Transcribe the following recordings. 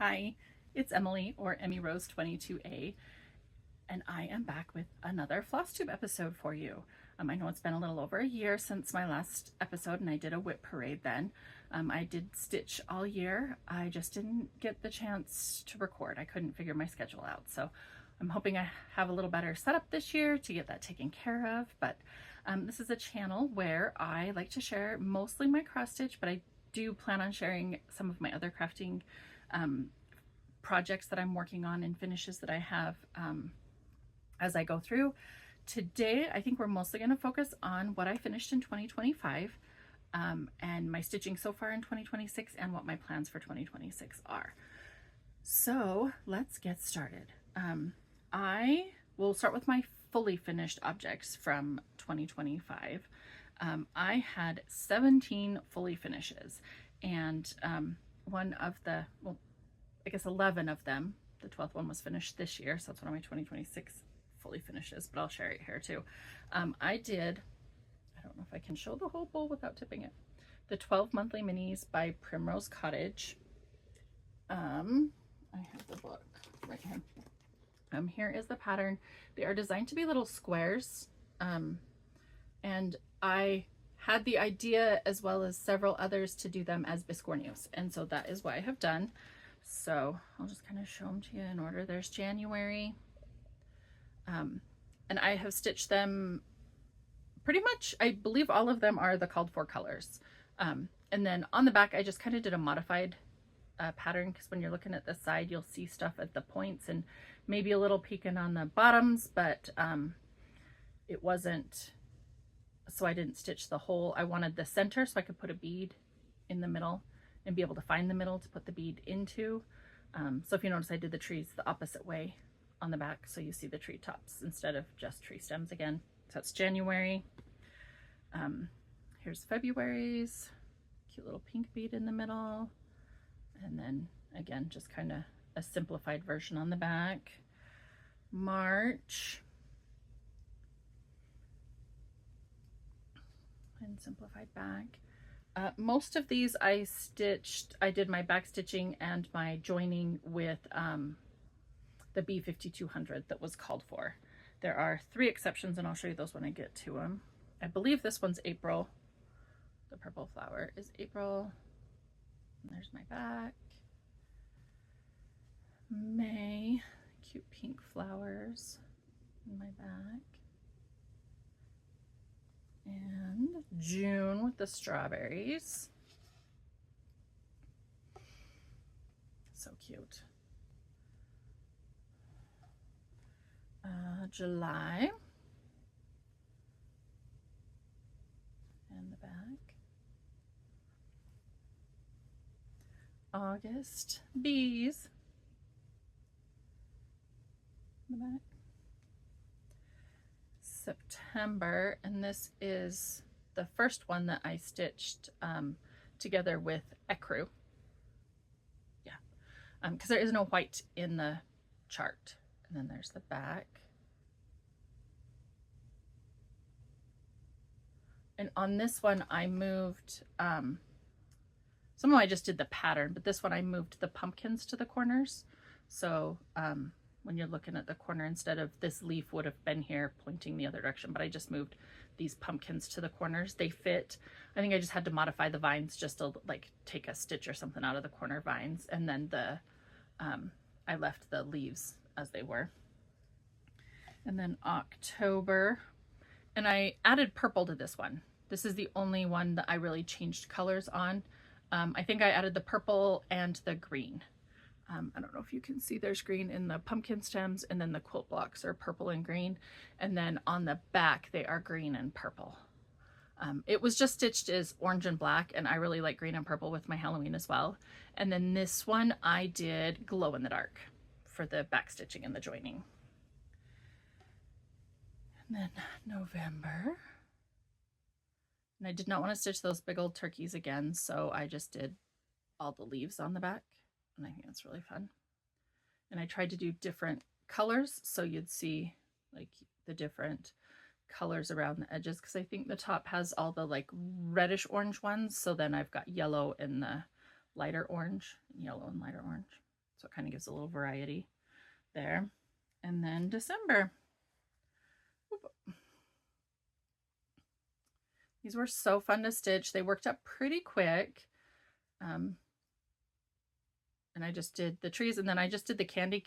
Hi, it's Emily, or Emmy Rose 22A, and I am back with another Flosstube episode for you. I know it's been a little over a year since my last episode, and I did a whip parade then. I did stitch all year. I just didn't get the chance to record. I couldn't figure my schedule out, so I'm hoping I have a little better setup this year to get that taken care of. But this is a channel where I like to share mostly my cross stitch, but I do plan on sharing some of my other crafting projects that I'm working on and finishes that I have as I go through. Today, I think we're mostly going to focus on what I finished in 2025 and my stitching so far in 2026 and what my plans for 2026 are. So let's get started. I will start with my fully finished objects from 2025. I had 17 fully finishes, and one of the, well, I guess 11 of them, the 12th one was finished this year, so that's one of my 2026 fully finishes, but I'll share it here too. I don't know if I can show the whole bowl without tipping it, the 12 monthly minis by Primrose Cottage. I have the book right here. Here is the pattern. They are designed to be little squares, and I had the idea, as well as several others, to do them as biscornus, and so that is what I have done. So I'll just kind of show them to you in order. There's January, and I have stitched them pretty much, I believe all of them are the called for colors. And then on the back, I just kind of did a modified pattern, because when you're looking at the side, you'll see stuff at the points and maybe a little peeking on the bottoms, but it wasn't, so I didn't stitch the whole. I wanted the center so I could put a bead in the middle and be able to find the middle to put the bead into. So if you notice, I did the trees the opposite way on the back, so you see the tree tops instead of just tree stems again. So that's January. Here's February's cute little pink bead in the middle, and then again just kind of a simplified version on the back. March, and simplified back. Most of these I did my back stitching and my joining with the B5200 that was called for. There are 3 exceptions, and I'll show you those when I get to them. I believe this one's April. The purple flower is April. And there's my back. May, cute pink flowers in my back. And June with the strawberries. So cute. July. And the back. August, bees. The back. September, and this is the first one that I stitched together with ecru. Yeah, because there is no white in the chart. And then there's the back. And on this one, I moved, some of them I just did the pattern, but this one I moved the pumpkins to the corners. So when you're looking at the corner, instead of this leaf would have been here pointing the other direction, but I just moved these pumpkins to the corners. They fit. I think I just had to modify the vines just to like take a stitch or something out of the corner vines. And then I left the leaves as they were. And then October, and I added purple to this one. This is the only one that I really changed colors on. I think I added the purple and the green. I don't know if you can see, there's green in the pumpkin stems, and then the quilt blocks are purple and green. And then on the back, they are green and purple. It was just stitched as orange and black, and I really like green and purple with my Halloween as well. And then this one I did glow in the dark for the back stitching and the joining. And then November. And I did not want to stitch those big old turkeys again, so I just did all the leaves on the back. And I think that's really fun. And I tried to do different colors so you'd see like the different colors around the edges, because I think the top has all the like reddish orange ones, so then I've got yellow and the lighter orange, yellow and lighter orange. So it kind of gives a little variety there. And then December. These were so fun to stitch. They worked up pretty quick. And I just did the trees, and then I just did the candy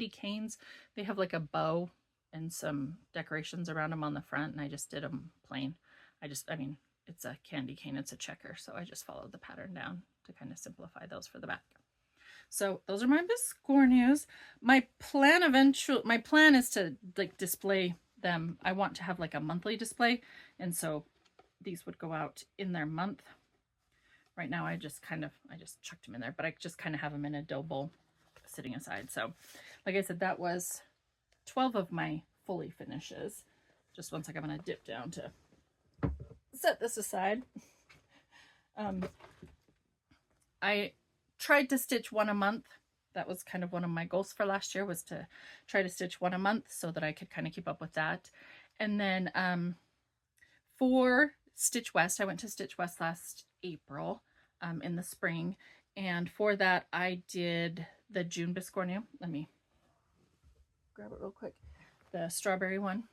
canes. They have like a bow and some decorations around them on the front, and I just did them plain. I mean, it's a candy cane, it's a checker, so I just followed the pattern down to kind of simplify those for the back. So those are my biscornus. My plan is to like display them. I want to have like a monthly display, and so these would go out in their month. Right now I just chucked them in there, but I just kind of have them in a dough bowl sitting aside. So like I said, that was 12 of my fully finishes. Just one second, I'm going to dip down to set this aside. I tried to stitch one a month. That was kind of one of my goals for last year, was to try to stitch one a month so that I could kind of keep up with that. And then for Stitch West, I went to Stitch West last April in the spring, and for that I did the June biscornu. Let me grab it real quick. The strawberry one.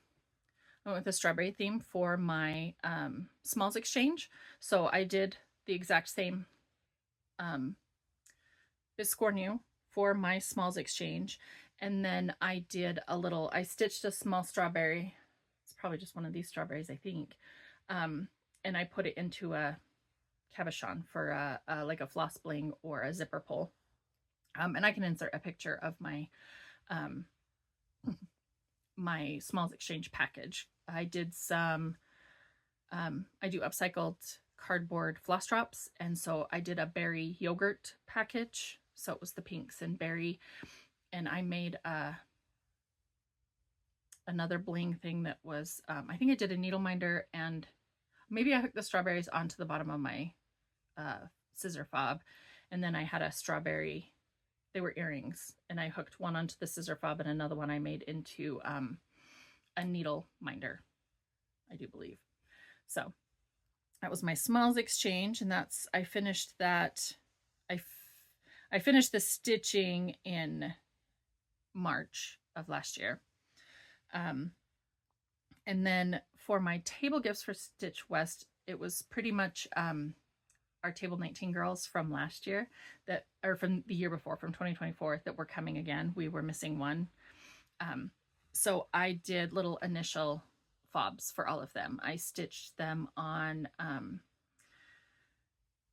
I went with the strawberry theme for my smalls exchange. So I did the exact same biscornu for my smalls exchange, and then I stitched a small strawberry. It's probably just one of these strawberries, I think, and I put it into a cabochon for like a floss bling or a zipper pull, and I can insert a picture of my my smalls exchange package. I did some I do upcycled cardboard floss drops, and so I did a berry yogurt package. So it was the pinks and berry, and I made another bling thing that was I think I did a needle minder, and maybe I hooked the strawberries onto the bottom of my scissor fob, and then I had a strawberry, they were earrings, and I hooked one onto the scissor fob and another one I made into a needle minder, I do believe. So that was my smalls exchange, and I finished that. I finished the stitching in March of last year. And then for my table gifts for Stitch West, it was pretty much our Table 19 girls from last year, or from the year before, from 2024, that were coming again. We were missing one. So I did little initial fobs for all of them. I stitched them on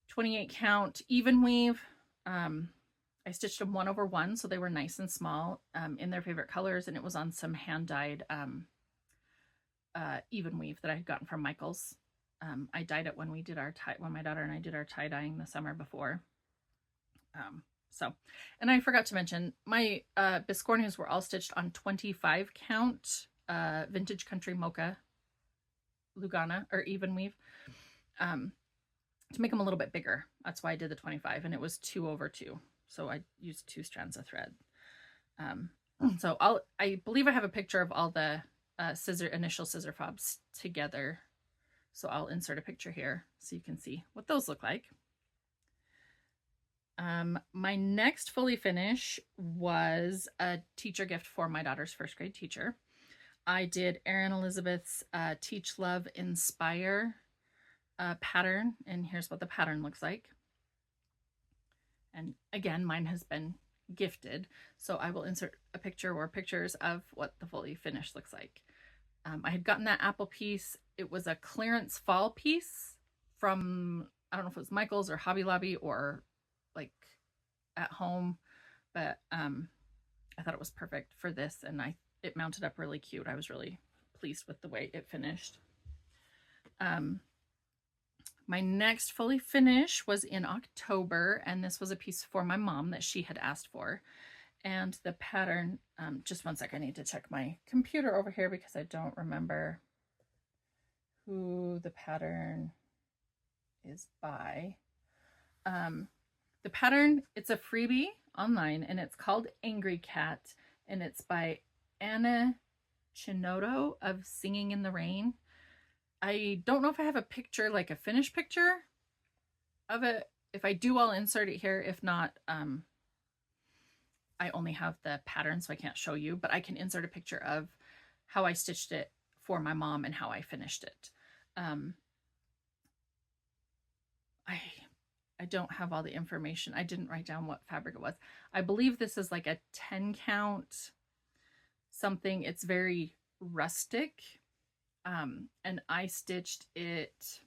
28 count even weave. I stitched them 1/1, so they were nice and small, in their favorite colors, and it was on some hand-dyed even weave that I had gotten from Michael's. I dyed it when my daughter and I did our tie-dyeing the summer before. And I forgot to mention, my biscornus were all stitched on 25 count Vintage Country Mocha lugana, or even weave, to make them a little bit bigger. That's why I did the 25, and it was 2/2. So I used 2 strands of thread. So I believe I have a picture of all the initial scissor fobs together. So I'll insert a picture here so you can see what those look like. My next fully finish was a teacher gift for my daughter's first grade teacher. I did Erin Elizabeth's Teach Love Inspire pattern, and here's what the pattern looks like. And again, mine has been gifted, so I will insert a picture or pictures of what the fully finished looks like. I had gotten that apple piece. It was a clearance fall piece from, I don't know if it was Michael's or Hobby Lobby or like at home, but I thought it was perfect for this, and it mounted up really cute. I was really pleased with the way it finished. My next fully finish was in October, and this was a piece for my mom that she had asked for. And the pattern, just one sec, I need to check my computer over here because I don't remember who the pattern is by. The pattern, it's a freebie online, and it's called Angry Cat, and it's by Anna Chinoto of Singing in the Rain. I don't know if I have a picture, like a finished picture of it. If I do, I'll insert it here. If not, I only have the pattern, so I can't show you, but I can insert a picture of how I stitched it for my mom and how I finished it. I don't have all the information. I didn't write down what fabric it was. I believe this is like a 10 count something. It's very rustic. And I stitched it,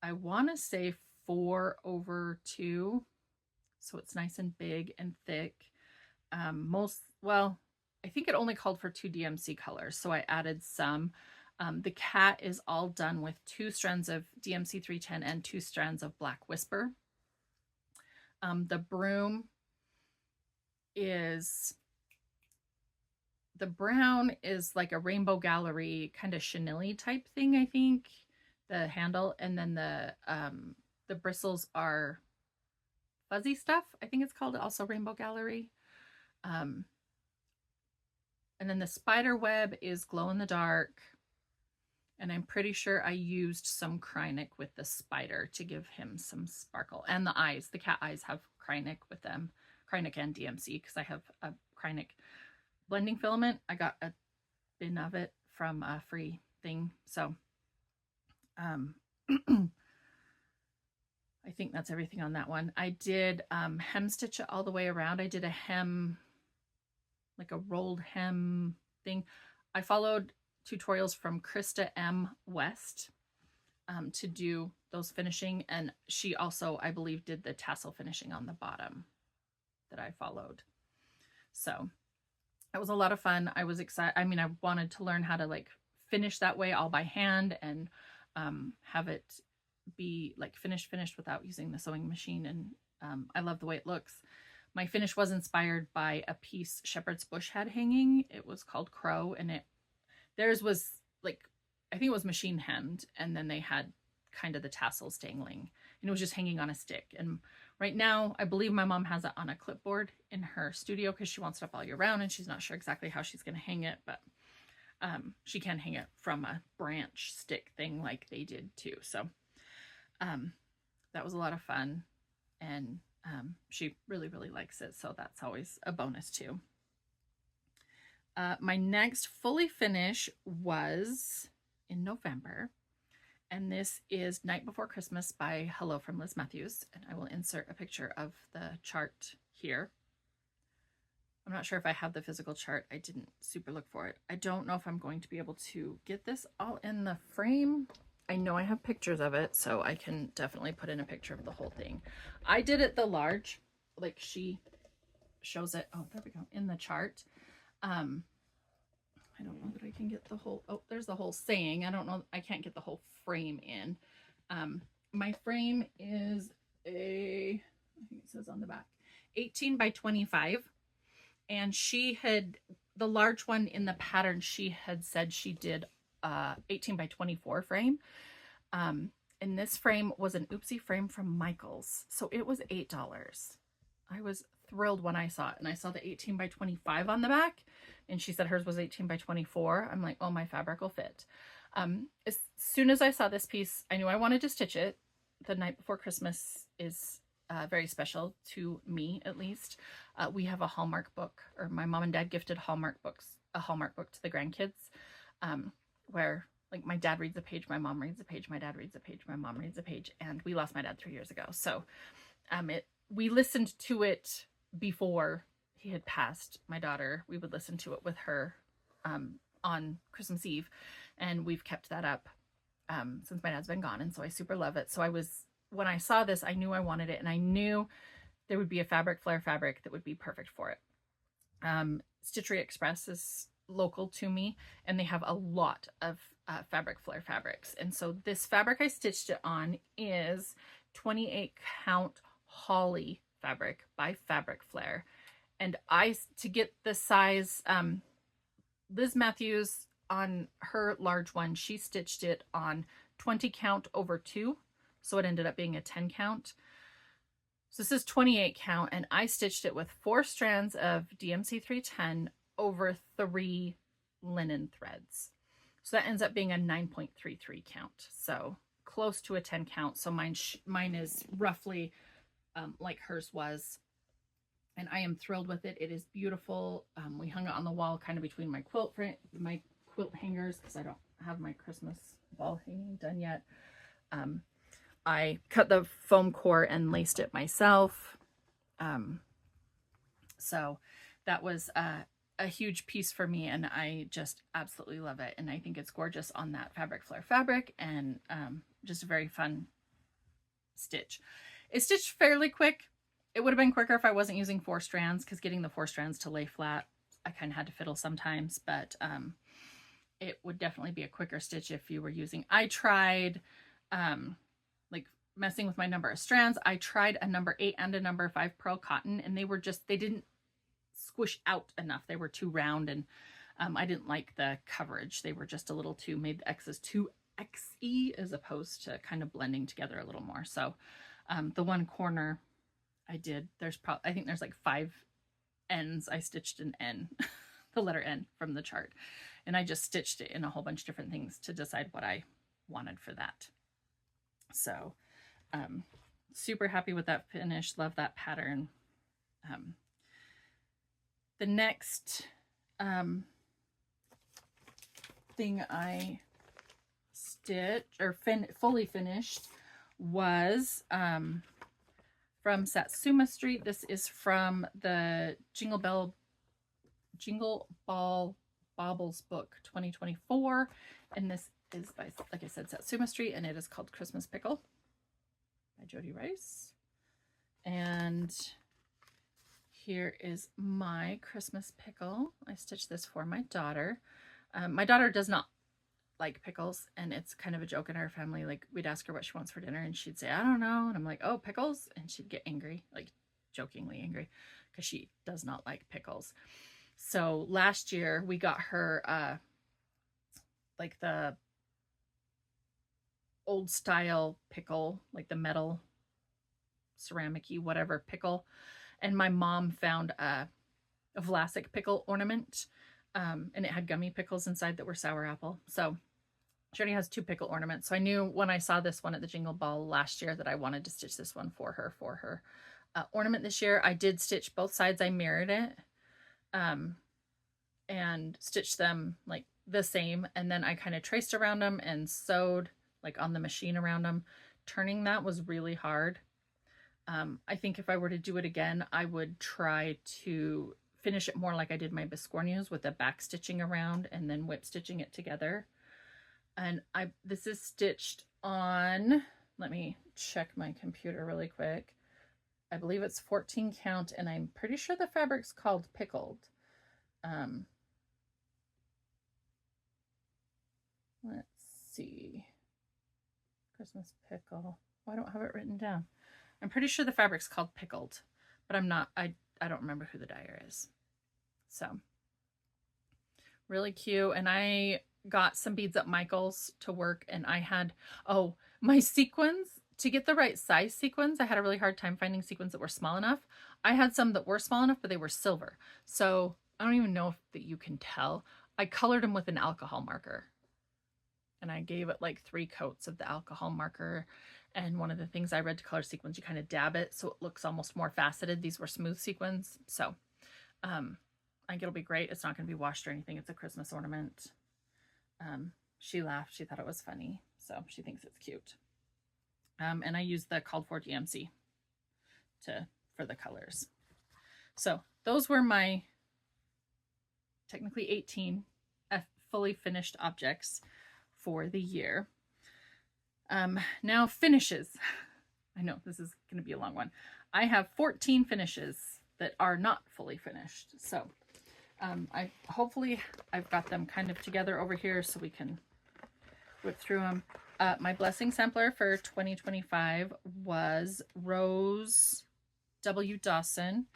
I want to say 4/2. So it's nice and big and thick. Well, I think it only called for 2 DMC colors. So I added some. The cat is all done with 2 strands of DMC 310 and 2 strands of Black Whisper. The broom is, the brown is like a Rainbow Gallery kind of chenille type thing, I think, the handle. And then the bristles are fuzzy stuff. I think it's called also Rainbow Gallery. And then the spider web is glow in the dark. And I'm pretty sure I used some Krynic with the spider to give him some sparkle. And the eyes, the cat eyes have Krynic with them. Krynic and DMC, because I have a Krynic blending filament. I got a bin of it from a free thing. So I think that's everything on that one. I did hem stitch it all the way around. I did a hem, like a rolled hem thing. I followed tutorials from Krista M. West to do those finishing, and she also, I believe, did the tassel finishing on the bottom that I followed. So it was a lot of fun. I was excited. I mean, I wanted to learn how to like finish that way all by hand and have it be like finished without using the sewing machine. And I love the way it looks. My finish was inspired by a piece Shepherd's Bush had hanging. It was called Crow, and theirs was like, I think it was machine hemmed, and then they had kind of the tassels dangling, and it was just hanging on a stick. And right now, I believe my mom has it on a clipboard in her studio because she wants it up all year round, and she's not sure exactly how she's going to hang it, but she can hang it from a branch stick thing like they did too. So that was a lot of fun, and she really, really likes it. So that's always a bonus too. My next fully finish was in November, and this is Night Before Christmas by Hello from Liz Matthews, and I will insert a picture of the chart here. I'm not sure if I have the physical chart. I didn't super look for it. I don't know if I'm going to be able to get this all in the frame. I know I have pictures of it, so I can definitely put in a picture of the whole thing. I did it the large, like she shows it. Oh, there we go, in the chart. I don't know that I can get the whole, oh, there's the whole saying. I don't know, I can't get the whole frame in. My frame is I think it says on the back, 18 by 25. And she had, the large one in the pattern, she had said she did 18 by 24 frame. And this frame was an oopsie frame from Michaels. So it was $8. I was thrilled when I saw it, and I saw the 18 by 25 on the back, and she said hers was 18 by 24. I'm like, oh, my fabric will fit. As soon as I saw this piece, I knew I wanted to stitch it. The Night Before Christmas is very special to me, at least. We have a Hallmark book, or my mom and dad gifted Hallmark books, a Hallmark book to the grandkids, where like my dad reads a page, my mom reads a page, my dad reads a page, my mom reads a page, and we lost my dad 3 years ago. So we listened to it before he had passed. My daughter, we would listen to it with her on Christmas Eve, and we've kept that up since my dad's been gone, and so I super love it. So when I saw this, I knew I wanted it, and I knew there would be a fabric flare fabric that would be perfect for it. Stitchery Express is local to me, and they have a lot of fabric flare fabrics, and so this fabric I stitched it on is 28 count Holly fabric by Fabric Flare. And to get the size, Liz Matthews on her large one, she stitched it on 20 count over 2, so it ended up being a 10 count. So this is 28 count, and I stitched it with 4 strands of DMC 310 over 3 linen threads. So that ends up being a 9.33 count, so close to a 10 count. So mine is roughly like hers was. and I am thrilled with it. It is beautiful. We hung it on the wall kind of between my quilt hangers because I don't have my Christmas ball hanging done yet. I cut the foam core and laced it myself. So that was a huge piece for me, and I just absolutely love it. And I think it's gorgeous on that fabric flare fabric, and just a very fun stitch. It's stitched fairly quick. It would have been quicker if I wasn't using 4 strands, because getting the 4 strands to lay flat, I kind of had to fiddle sometimes, but it would definitely be a quicker stitch if you were using. I tried like messing with my number of strands. I tried a number 8 and a number 5 pearl cotton, and they didn't squish out enough. They were too round, and I didn't like the coverage. They were just a little too, made the X's too XE as opposed to kind of blending together a little more. So the one corner I did, I think there's like 5 N's. I stitched an N, the letter N from the chart. And I just stitched it in a whole bunch of different things to decide what I wanted for that. So super happy with that finish. Love that pattern. The next thing I stitched or fully finished was from Satsuma Street. This is from the Jingle Ball Baubles book 2024, and this is by, like I said, Satsuma Street, and it is called Christmas Pickle by Jody Rice. And here is my Christmas pickle. I stitched this for my daughter. My daughter does not like pickles, and it's kind of a joke in our family. Like, we'd ask her what she wants for dinner, and she'd say, I don't know. And I'm like, oh, pickles? And she'd get angry, like jokingly angry, because she does not like pickles. So last year we got her like the old style pickle, like the metal ceramic-y whatever pickle, and my mom found a Vlasic pickle ornament, and it had gummy pickles inside that were sour apple. So she already has 2 pickle ornaments. So I knew when I saw this one at the Jingle Ball last year that I wanted to stitch this one for her ornament this year. I did stitch both sides. I mirrored it and stitched them like the same, and then I kind of traced around them and sewed like on the machine around them. Turning that was really hard. I think if I were to do it again, I would try to finish it more like I did my biscornus, with the back stitching around and then whip stitching it together. And this is stitched on, let me check my computer really quick. I believe it's 14 count, and I'm pretty sure the fabric's called Pickled. Let's see. Christmas pickle. Oh, I don't have it written down. I'm pretty sure the fabric's called Pickled, but I'm not, I don't remember who the dyer is. So really cute. And I got some beads at Michael's to work, and I had, my sequins, to get the right size sequins, I had a really hard time finding sequins that were small enough. I had some that were small enough, but they were silver. So I don't even know if you can tell. I colored them with an alcohol marker, and I gave it like 3 coats of the alcohol marker. And one of the things I read to color sequins, you kind of dab it so it looks almost more faceted. These were smooth sequins. So I think it'll be great. It's not going to be washed or anything. It's a Christmas ornament. She laughed. She thought it was funny. So she thinks it's cute. And I used the called for DMC for the colors. So those were my technically 18 fully finished objects for the year. Now finishes. I know this is going to be a long one. I have 14 finishes that are not fully finished. So hopefully I've got them kind of together over here so we can whip through them. My blessing sampler for 2025 was Rose W. Dawson,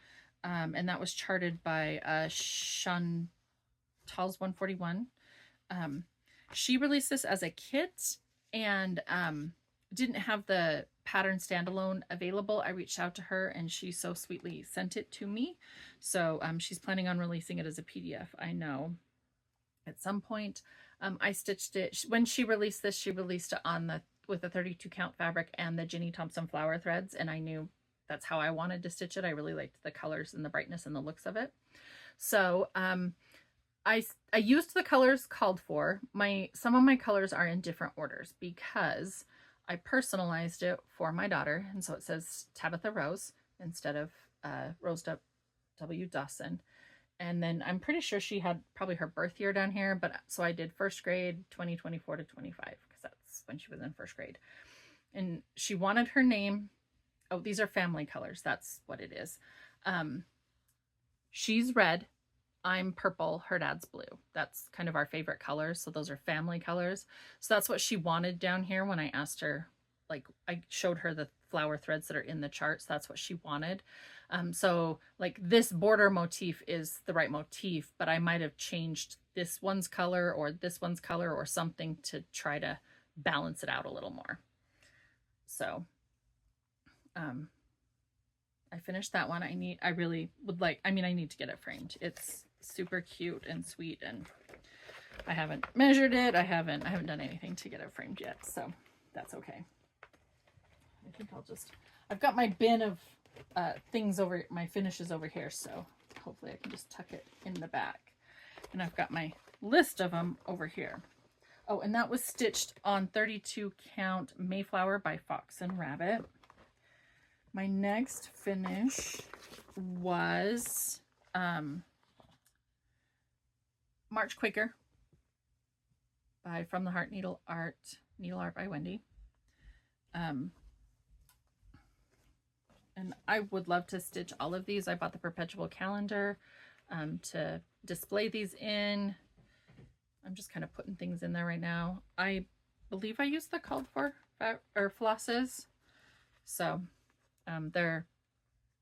and that was charted by Chantal's 141. She released this as a kit, and didn't have the pattern standalone available. I reached out to her, and she so sweetly sent it to me. So she's planning on releasing it as a PDF, I know, at some point. I stitched it when she released this. She released it with the 32 count fabric and the Ginny Thompson flower threads, and I knew that's how I wanted to stitch it. I really liked the colors and the brightness and the looks of it. So I used the colors called for. Some of my colors are in different orders because I personalized it for my daughter, and so it says Tabitha Rose instead of Rose W. Dawson. And then I'm pretty sure she had probably her birth year down here, but so I did first grade 2024 to 25 because that's when she was in first grade. And she wanted her name. Oh, these are family colors. That's what it is. She's red. I'm purple. Her dad's blue. That's kind of our favorite colors. So those are family colors. So that's what she wanted down here when I asked her, like I showed her the flower threads that are in the charts. That's what she wanted. So like this border motif is the right motif, but I might have changed this one's color or something to try to balance it out a little more. So, I finished that one. I really would like, I need to get it framed. It's super cute and sweet, and I haven't measured it. I haven't done anything to get it framed yet. So that's okay. I think I've got my bin of things over, my finishes over here, so hopefully I can just tuck it in the back. And I've got my list of them over here. Oh, and that was stitched on 32 count Mayflower by Fox and Rabbit. My next finish was March Quaker by From the Heart Needle Art by Wendy. And I would love to stitch all of these. I bought the perpetual calendar to display these in. I'm just kind of putting things in there right now. I believe I used the called for or flosses. So they're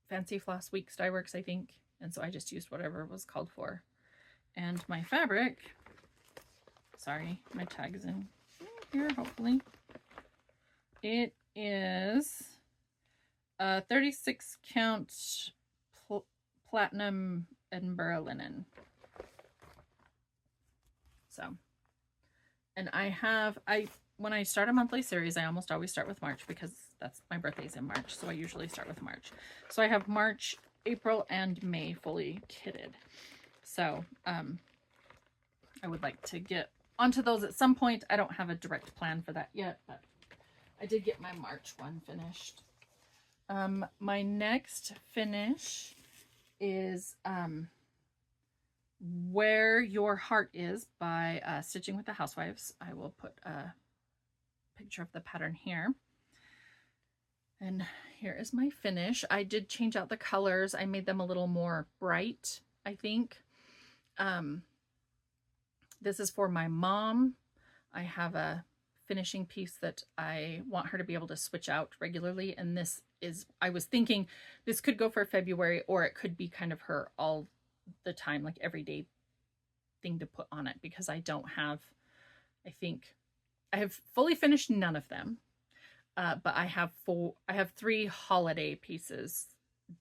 Fancy Floss Weeks Dye Works, I think. And so I just used whatever was called for. And my fabric, sorry, my tag's in here, hopefully. It is 36 count platinum Edinburgh linen. So, and when I start a monthly series, I almost always start with March because that's my birthday's in March. So I usually start with March. So I have March, April, and May fully kitted. So, I would like to get onto those at some point. I don't have a direct plan for that yet, but I did get my March one finished. My next finish is, Where Your Heart Is by Stitching with the Housewives. I will put a picture of the pattern here. And here is my finish. I did change out the colors. I made them a little more bright, I think. This is for my mom. I have a finishing piece that I want her to be able to switch out regularly. And this is, I was thinking this could go for February, or it could be kind of her all the time, like everyday thing to put on it, because I don't have, I think I have fully finished none of them, but I have 3 holiday pieces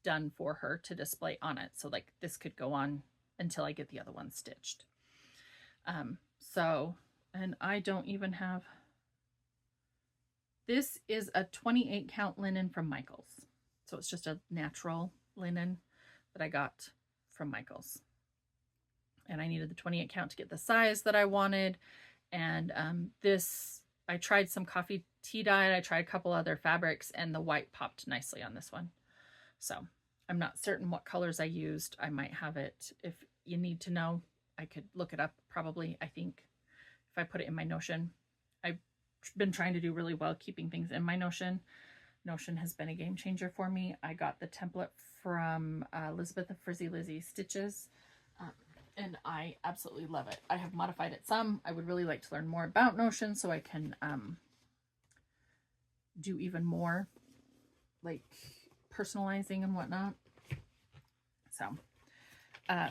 done for her to display on it. So like this could go on until I get the other one stitched. And I don't even have, this is a 28 count linen from Michaels. So it's just a natural linen that I got from Michaels. And I needed the 28 count to get the size that I wanted. And this, I tried some coffee tea dye. I tried a couple other fabrics, and the white popped nicely on this one. So I'm not certain what colors I used. I might have it. If you need to know, I could look it up probably, I think, if I put it in my Notion. I've been trying to do really well keeping things in my Notion. Notion has been a game changer for me. I got the template from Elizabeth of Frizzy Lizzy Stitches, and I absolutely love it. I have modified it some. I would really like to learn more about Notion so I can do even more like personalizing and whatnot. So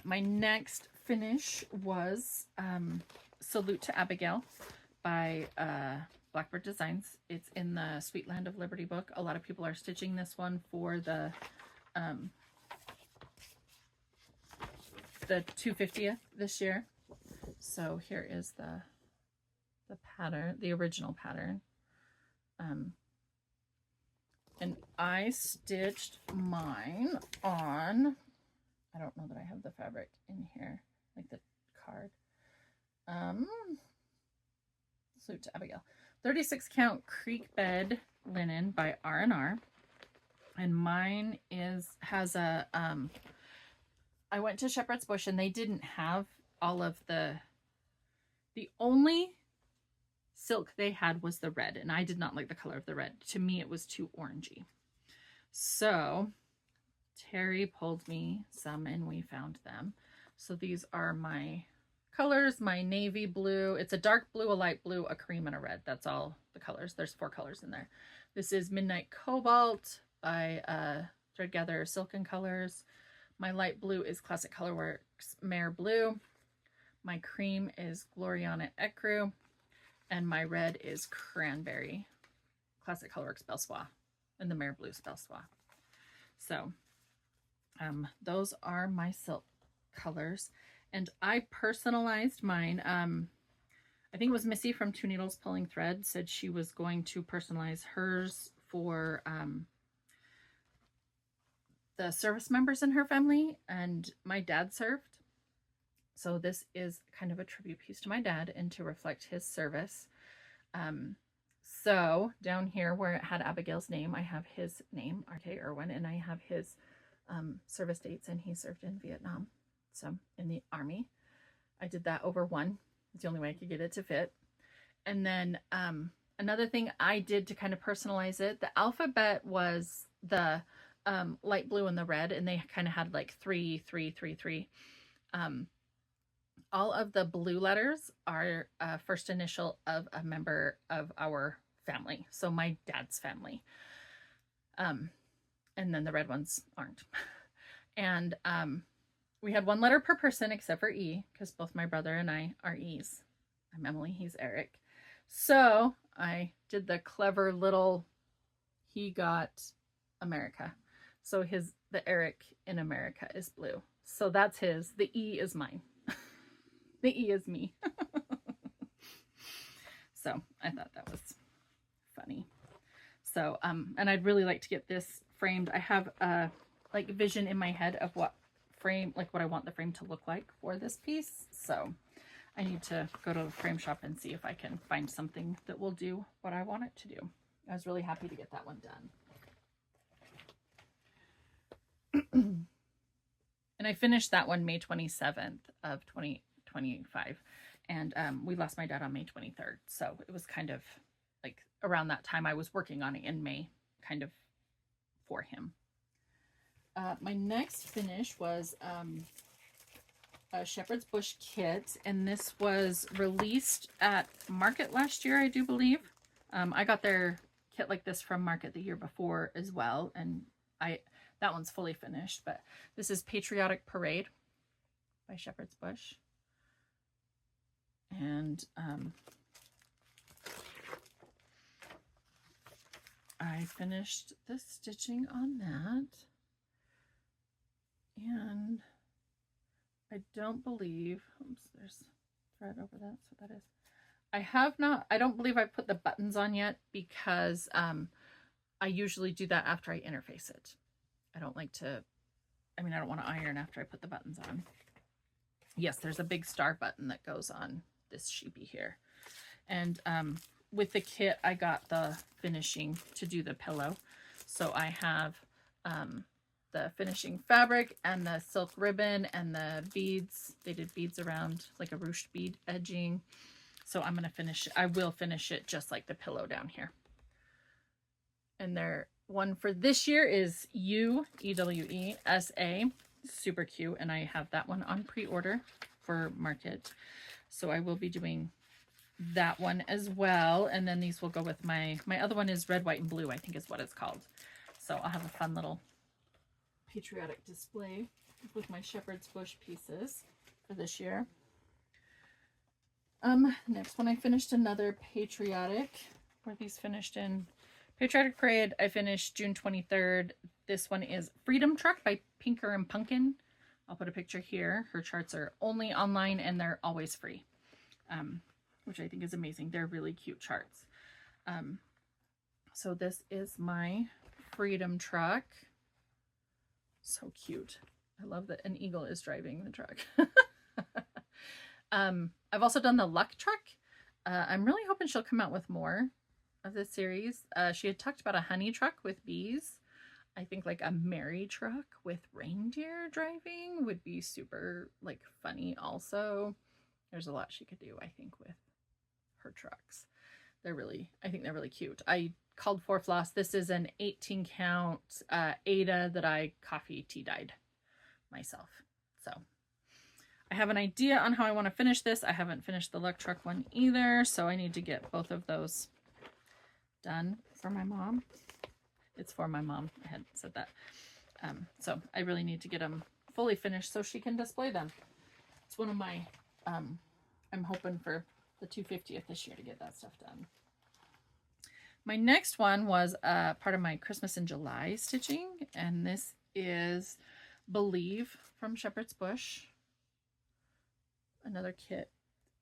my next finish was Salute to Abigail by Blackbird Designs. It's in the Sweet Land of Liberty book. A lot of people are stitching this one for the 250th this year. So here is the pattern, the original pattern. And I stitched mine on, I don't know that I have the fabric in here, like the card. Salute to Abigail. 36 count creek bed linen by R&R. And mine has a, I went to Shepherd's Bush and they didn't have all of the only silk they had was the red, and I did not like the color of the red. To me, it was too orangey. So Terry pulled me some and we found them. So these are my colors, my navy blue. It's a dark blue, a light blue, a cream, and a red. That's all the colors. There's 4 colors in there. This is Midnight Cobalt by Threadgather Silken Colors. My light blue is Classic Colorworks Mare Blue. My cream is Gloriana Ecru. And my red is Cranberry, Classic Colorworks Belsois, and the Mare Blue Belsois. So those are my silk colors. And I personalized mine. I think it was Missy from Two Needles Pulling Thread said she was going to personalize hers for the service members in her family, and my dad served. So this is kind of a tribute piece to my dad and to reflect his service. So down here where it had Abigail's name, I have his name, R.K. Irwin, and I have his service dates, and he served in Vietnam. So in the Army, I did that over 1. It's the only way I could get it to fit. And then another thing I did to kind of personalize it, the alphabet was the light blue and the red, and they kind of had like 3, 3, 3, 3. All of the blue letters are first initial of a member of our family. So my dad's family. And then the red ones aren't. And we had 1 letter per person except for E, because both my brother and I are E's. I'm Emily, he's Eric. So I did the clever little, he got America. So the Eric in America is blue. So that's his. The E is mine. The E is me. So I thought that was funny. So, and I'd really like to get this framed. I have a like vision in my head of what I want the frame to look like for this piece. So I need to go to the frame shop and see if I can find something that will do what I want it to do. I was really happy to get that one done. And I finished that one May 27th of 2025. And we lost my dad on May 23rd. So it was kind of like around that time I was working on it in May, kind of for him. My next finish was a Shepherd's Bush kit, and this was released at Market last year, I do believe. I got their kit like this from Market the year before as well, and that one's fully finished, but this is Patriotic Parade by Shepherd's Bush. And I finished the stitching on that. And I don't believe, oops, there's thread over that, so that is. I don't believe I've put the buttons on yet because I usually do that after I interface it. I don't want to iron after I put the buttons on. Yes, there's a big star button that goes on this sheepy here. And with the kit, I got the finishing to do the pillow. So I have the finishing fabric and the silk ribbon and the beads. They did beads around like a ruched bead edging. So I'm going to finish it. I will finish it just like the pillow down here. And their one for this year is EWESA. Super cute. And I have that one on pre-order for Market. So I will be doing that one as well. And then these will go with my other one is red, white, and blue, I think is what it's called. So I'll have a fun little patriotic display with my Shepherd's Bush pieces for this year. Next one I finished another patriotic. Were these finished in Patriotic Parade? I finished June 23rd. This one is Freedom Truck by Pinker and Pumpkin. I'll put a picture here. Her charts are only online and they're always free, which I think is amazing. They're really cute charts. So this is my Freedom truck. So cute. I love that an eagle is driving the truck. I've also done the Luck truck. I'm really hoping she'll come out with more of this series. She had talked about a honey truck with bees. I think like a merry truck with reindeer driving would be super like funny also. There's a lot she could do, I think, with her trucks. I think they're really cute. I called for Floss. This is an 18 count Ada that I coffee tea dyed myself. So I have an idea on how I want to finish this. I haven't finished the Luck truck one either, so I need to get both of those done for my mom. It's for my mom. I had said that. So I really need to get them fully finished so she can display them. It's one of my, I'm hoping for the 250th this year to get that stuff done. My next one was part of my Christmas in July stitching, and this is Believe from Shepherd's Bush. Another kit,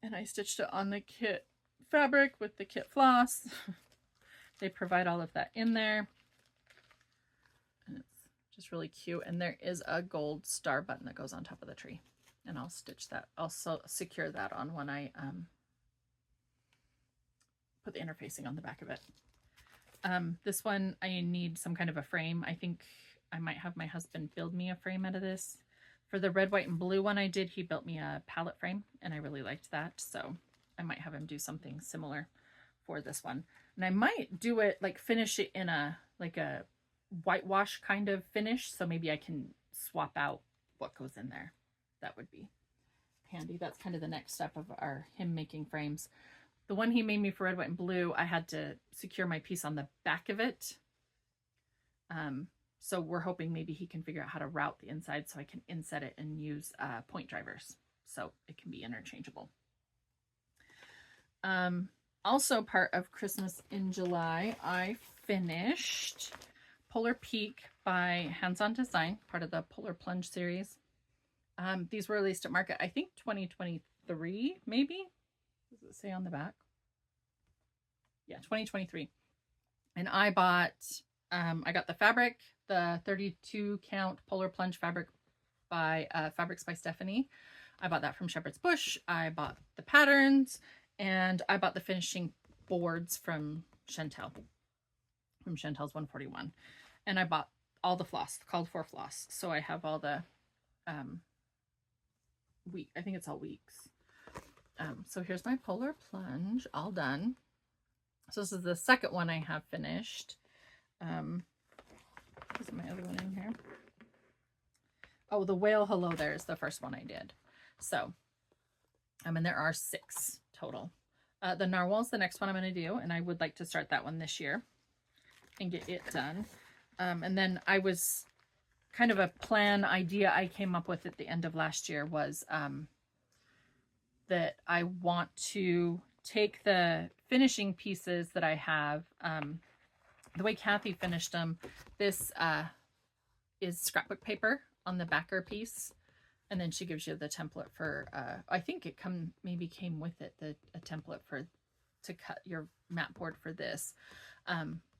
and I stitched it on the kit fabric with the kit floss. They provide all of that in there, and it's just really cute. And there is a gold star button that goes on top of the tree, and I'll stitch that. I'll secure that on when I put the interfacing on the back of it. This one I need some kind of a frame. I think I might have my husband build me a frame out of this. For the red, white, and blue one I did, he built me a palette frame, and I really liked that. So I might have him do something similar for this one. And I might do it, like finish it in a, like a whitewash kind of finish. So maybe I can swap out what goes in there. That would be handy. That's kind of the next step of him making frames. The one he made me for red, white, and blue, I had to secure my piece on the back of it. So we're hoping maybe he can figure out how to route the inside so I can inset it and use point drivers so it can be interchangeable. Also part of Christmas in July, I finished Polar Peak by Hands On Design, part of the Polar Plunge series. These were released at market, I think 2023, maybe? Does it say on the back? Yeah, 2023. And I bought, I got the fabric, the 32 count Polar Plunge fabric by Fabrics by Stephanie. I bought that from Shepherd's Bush. I bought the patterns, and I bought the finishing boards from Chantel, from Chantel's 141. And I bought all the floss, called for floss. So I have all the I think it's all weeks. So here's my Polar Plunge all done. So this is the second one I have finished. Is my other one in here? Oh, the Whale Hello There is the first one I did. So, and there are 6 total. The Narwhal's the next one I'm going to do, and I would like to start that one this year and get it done. And then I was kind of a plan idea I came up with at the end of last year was that I want to take the finishing pieces that I have, the way Kathy finished them. This is scrapbook paper on the backer piece, and then she gives you the template for I think it maybe came with it a template to cut your mat board for this.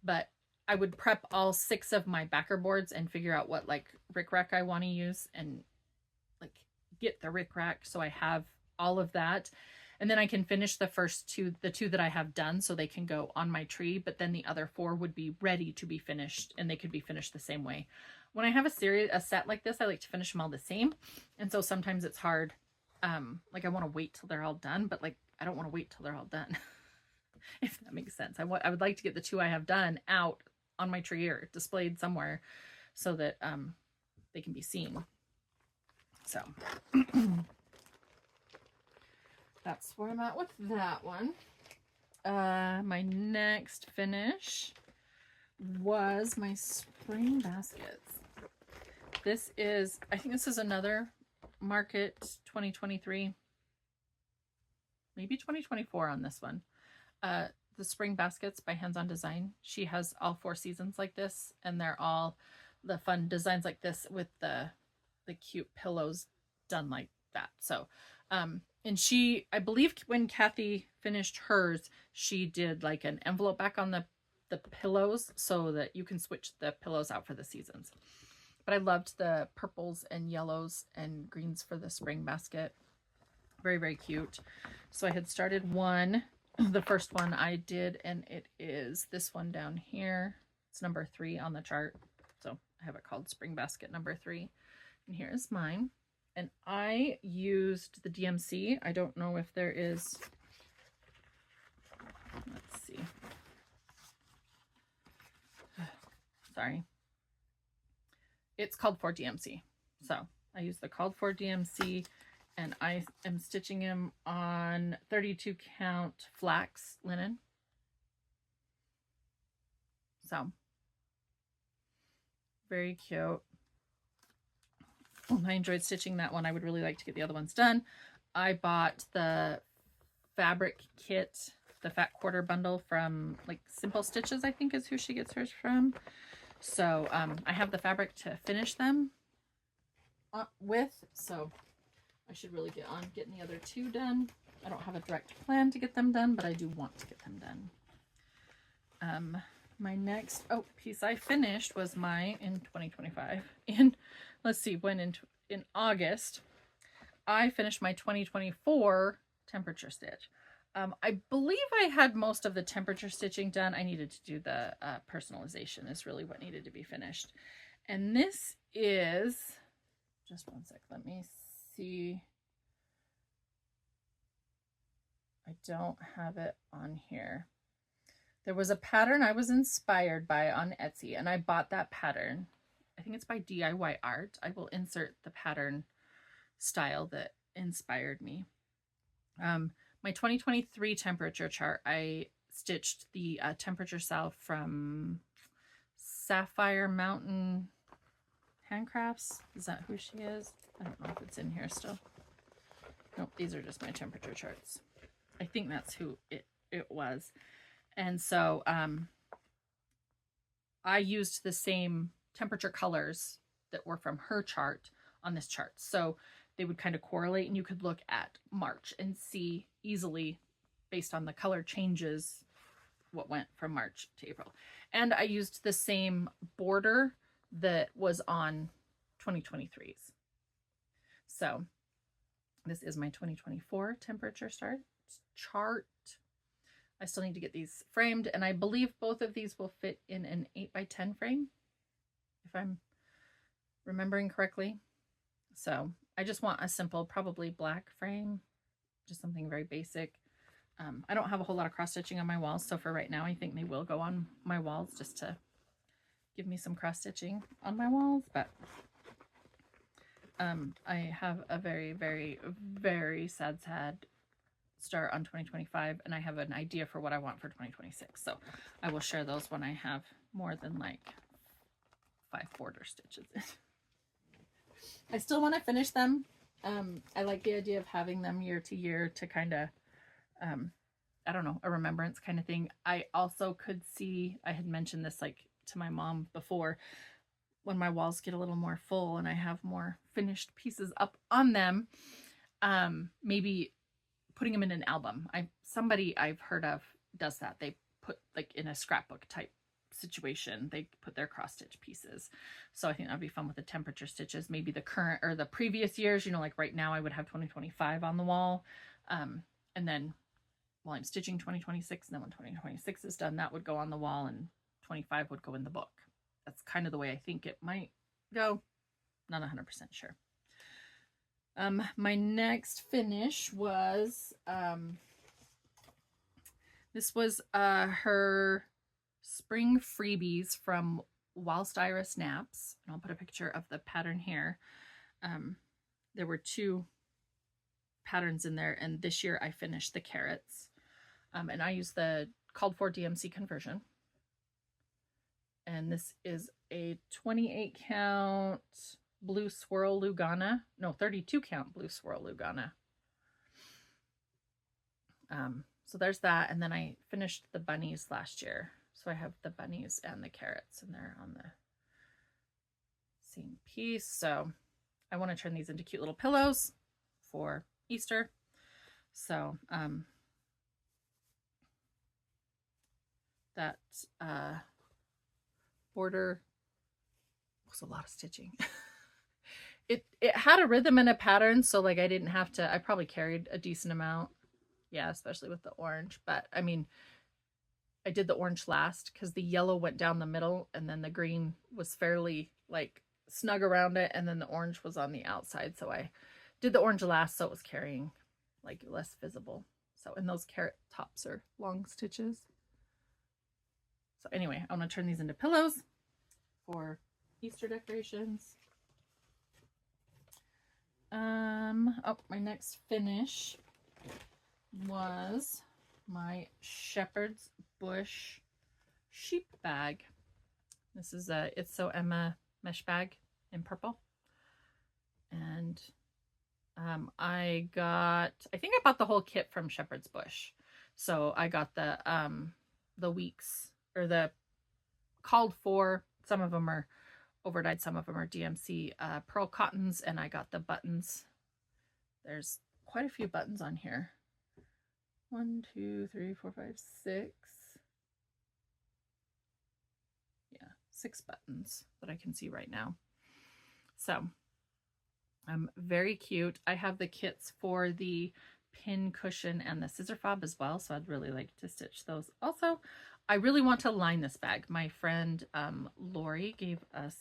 But I would prep all 6 of my backer boards and figure out what like rickrack I want to use and like get the rickrack so I have all of that. And then I can finish the first 2, the 2 that I have done, so they can go on my tree, but then the other 4 would be ready to be finished, and they could be finished the same way. When I have a set like this, I like to finish them all the same. And so sometimes it's hard. Like I want to wait till they're all done, but like, I don't want to wait till they're all done. If that makes sense. I would like to get the 2 I have done out on my tree or displayed somewhere so that they can be seen. So that's where I'm at with that one. My next finish was my spring baskets. This is, I think this is another Market 2023, maybe 2024 on this one. The spring baskets by Hands On Design. She has all 4 seasons like this, and they're all the fun designs like this with the cute pillows done like that. So, and she, I believe when Kathy finished hers, she did like an envelope back on the the pillows so that you can switch the pillows out for the seasons. But I loved the purples and yellows and greens for the spring basket. Very, very cute. So I had started one, the first one I did, and it is this one down here. It's number 3 on the chart. So I have it called Spring Basket number 3. And here is mine. And I used the DMC. I don't know if there is, let's see. Sorry. It's called for DMC. So I use the called for DMC, and I am stitching him on 32 count flax linen. So very cute. I enjoyed stitching that one. I would really like to get the other ones done. I bought the fabric kit, the fat quarter bundle from like Simple Stitches, I think is who she gets hers from. So I have the fabric to finish them with, so I should really get on getting the other 2 done. I don't have a direct plan to get them done, but I do want to get them done. My next piece I finished was my, in 2025, let's see, when in August, I finished my 2024 temperature stitch. I believe I had most of the temperature stitching done. I needed to do the personalization is really what needed to be finished. And this is, just one sec, let me see. I don't have it on here. There was a pattern I was inspired by on Etsy, and I bought that pattern. I think it's by DIY Art. I will insert the pattern style that inspired me. My 2023 temperature chart, I stitched the temperature cell from Sapphire Mountain Handcrafts. Is that who she is? I don't know if it's in here still. Nope, these are just my temperature charts. I think that's who it was. And so I used the same temperature colors that were from her chart on this chart. So they would kind of correlate, and you could look at March and see easily based on the color changes what went from March to April. And I used the same border that was on 2023's. So this is my 2024 temperature chart. I still need to get these framed, and I believe both of these will fit in an 8x10 frame, if I'm remembering correctly. So I just want a simple, probably black frame, just something very basic. I don't have a whole lot of cross stitching on my walls, so for right now I think they will go on my walls just to give me some cross stitching on my walls. But I have a very, very, very sad start on 2025, and I have an idea for what I want for 2026. So I will share those when I have more than like 5 border stitches in. I still want to finish them. I like the idea of having them year to year to kind of, I don't know, a remembrance kind of thing. I also could see, I had mentioned this like to my mom before, when my walls get a little more full and I have more finished pieces up on them, maybe putting them in an album. Somebody I've heard of does that. They put like in a scrapbook type situation, they put their cross stitch pieces. So I think that'd be fun with the temperature stitches, maybe the current or the previous years, you know, like right now I would have 2025 on the wall. And then while I'm stitching 2026, and then when 2026 is done, that would go on the wall and 25 would go in the book. That's kind of the way I think it might go. Not 100% sure. My next finish was, this was her spring freebies from Whilst Iris Naps. And I'll put a picture of the pattern here. There were 2 patterns in there, and this year I finished the carrots. And I used the called for DMC conversion. And this is a 28 count blue swirl lugana. No, 32 count blue swirl lugana. So there's that. And then I finished the bunnies last year. So I have the bunnies and the carrots, and they're on the same piece. So I want to turn these into cute little pillows for Easter. So that border was a lot of stitching. It had a rhythm and a pattern, so like I didn't have to, I probably carried a decent amount. Yeah, especially with the orange. But I mean, I did the orange last because the yellow went down the middle and then the green was fairly like snug around it, and then the orange was on the outside. So I did the orange last, so it was carrying like less visible. So, and those carrot tops are long stitches. So anyway, I'm gonna turn these into pillows for Easter decorations. Oh, my next finish was my Shepherd's Bush sheep bag. This is a It's So Emma mesh bag in purple. And I think I bought the whole kit from Shepherd's Bush. So I got the weeks, or the called for, some of them are overdyed, some of them are DMC pearl cottons, and I got the buttons. There's quite a few buttons on here. 1, 2, 3, 4, 5, 6. Yeah, 6 buttons that I can see right now. So very cute. I have the kits for the pin cushion and the scissor fob as well, so I'd really like to stitch those also. I really want to line this bag. My friend Lori gave us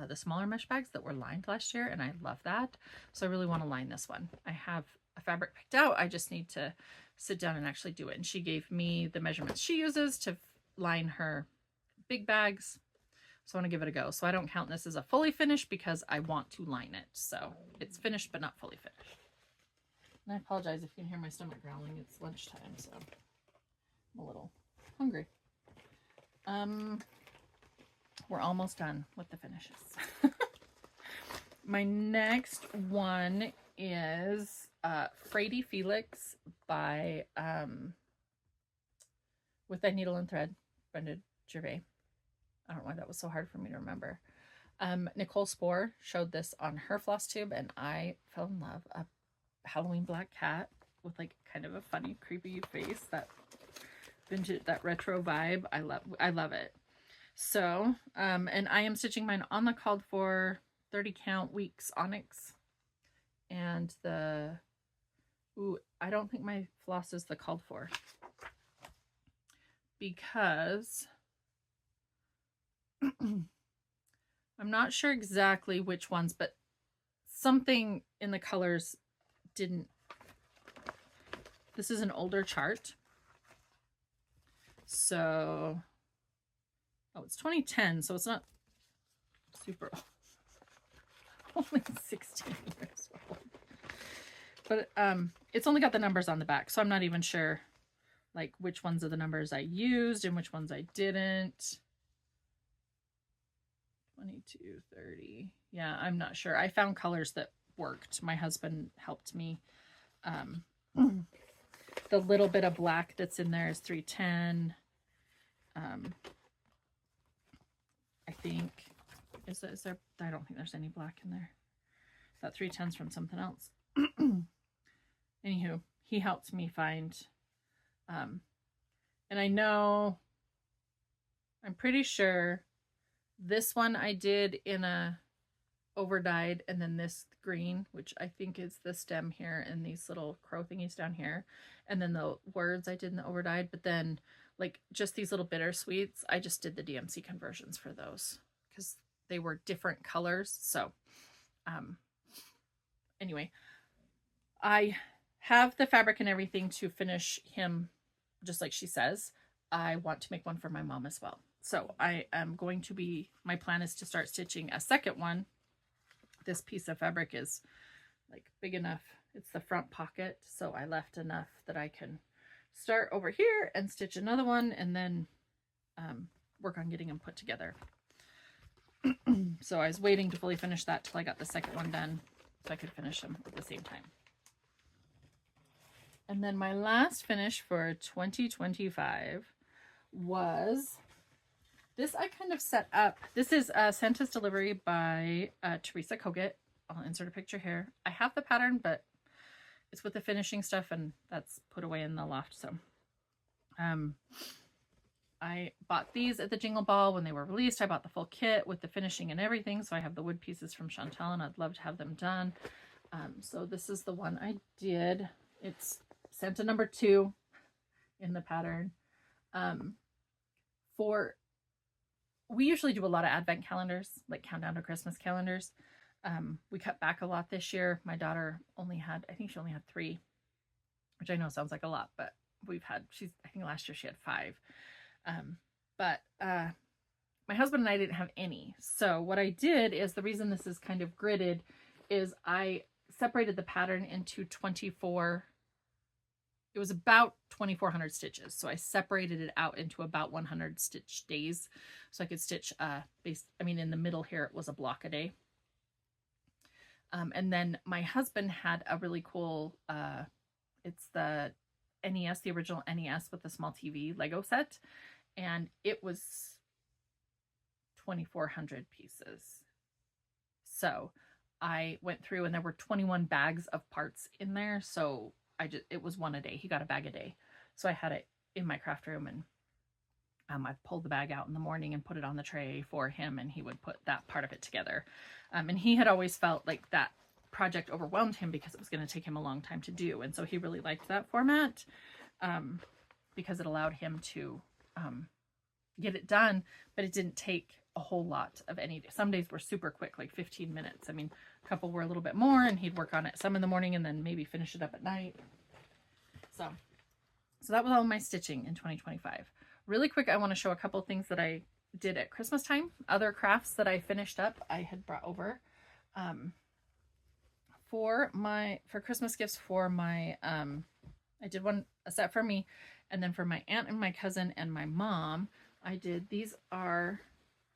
the smaller mesh bags that were lined last year, and I love that. So I really want to line this one. I have a fabric picked out. I just need to sit down and actually do it. And she gave me the measurements she uses to line her big bags. So I want to give it a go. So I don't count this as a fully finished because I want to line it. So it's finished, but not fully finished. And I apologize if you can hear my stomach growling. It's lunchtime, so I'm a little hungry. We're almost done with the finishes. My next one is Frady Felix by With Thy Needle and Thread, Brenda Gervais. I don't know why that was so hard for me to remember. Nicole Spohr showed this on her Flosstube, and I fell in love. A Halloween black cat with like kind of a funny, creepy face, that vintage, that retro vibe. I love it. So, and I am stitching mine on the called for 30 count weeks onyx, and I don't think my floss is the called for, because I'm not sure exactly which ones, but something in the colors didn't. This is an older chart. So, oh, it's 2010, so it's not super old. Only 16 years old. But it's only got the numbers on the back, so I'm not even sure like which ones of the numbers I used and which ones I didn't. 22, 30. Yeah, I'm not sure. I found colors that worked. My husband helped me. The little bit of black that's in there is 310. I think, is there, I don't think there's any black in there. That 310's from something else. Anywho, he helped me find, and I know, I'm pretty sure this one I did in a overdyed, and then this green, which I think is the stem here, and these little crow thingies down here, and then the words I did in the overdyed. But then like just these little bittersweets, I just did the DMC conversions for those because they were different colors. So anyway, I have the fabric and everything to finish him just like she says. I want to make one for my mom as well. So I am going to be, my plan is to start stitching a second one. This piece of fabric is like big enough. It's the front pocket. So I left enough that I can start over here and stitch another one, and then work on getting them put together. So I was waiting to fully finish that till I got the second one done so I could finish them at the same time. And then my last finish for 2025 was this. I kind of set up. This is Santa's Delivery by Teresa Kogut. I'll insert a picture here. I have the pattern, but it's with the finishing stuff, and that's put away in the loft. So I bought these at the Jingle Ball when they were released. I bought the full kit with the finishing and everything. So I have the wood pieces from Chantel, and I'd love to have them done. So this is the one I did. It's Santa number 2 in the pattern. We usually do a lot of advent calendars, like countdown to Christmas calendars. We cut back a lot this year. My daughter I think she only had 3, which I know sounds like a lot, but I think last year she had 5. My husband and I didn't have any. So what I did is, the reason this is kind of gridded is I separated the pattern into 24. It was about 2,400 stitches. So I separated it out into about 100 stitch days. So I could stitch, in the middle here, it was a block a day. And then my husband had a really cool, it's the NES, the original NES with the small TV Lego set. And it was 2,400 pieces. So I went through, and there were 21 bags of parts in there. So it was one a day. He got a bag a day. So I had it in my craft room, and I pulled the bag out in the morning and put it on the tray for him, and he would put that part of it together. And he had always felt like that project overwhelmed him because it was going to take him a long time to do. And so he really liked that format because it allowed him to get it done, but it didn't take a whole lot of any day. Some days were super quick, like 15 minutes. I mean, a couple were a little bit more, and he'd work on it some in the morning and then maybe finish it up at night. So that was all my stitching in 2025. Really quick, I want to show a couple things that I did at Christmas time. Other crafts that I finished up, I had brought over for Christmas gifts for my, I did a set for me, and then for my aunt and my cousin and my mom, I did, these are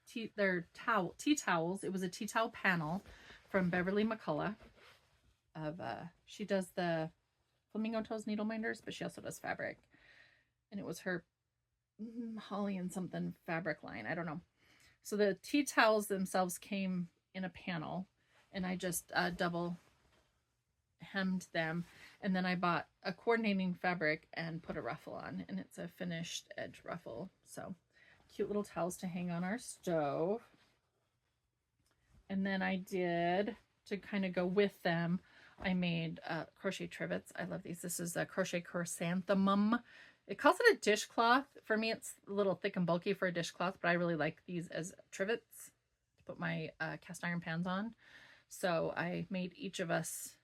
tea towels. It was a tea towel panel from Beverly McCullough she does the flamingo toes needle minders, but she also does fabric, and it was her holly and something fabric line. I don't know. So the tea towels themselves came in a panel, and I just double hemmed them, and then I bought a coordinating fabric and put a ruffle on, and it's a finished edge ruffle. So cute little towels to hang on our stove. And then I did, to kind of go with them, I made crochet trivets. I love these. This is a crochet chrysanthemum. It calls it a dishcloth. For me, it's a little thick and bulky for a dishcloth, but I really like these as trivets to put my cast iron pans on. So I made each of us.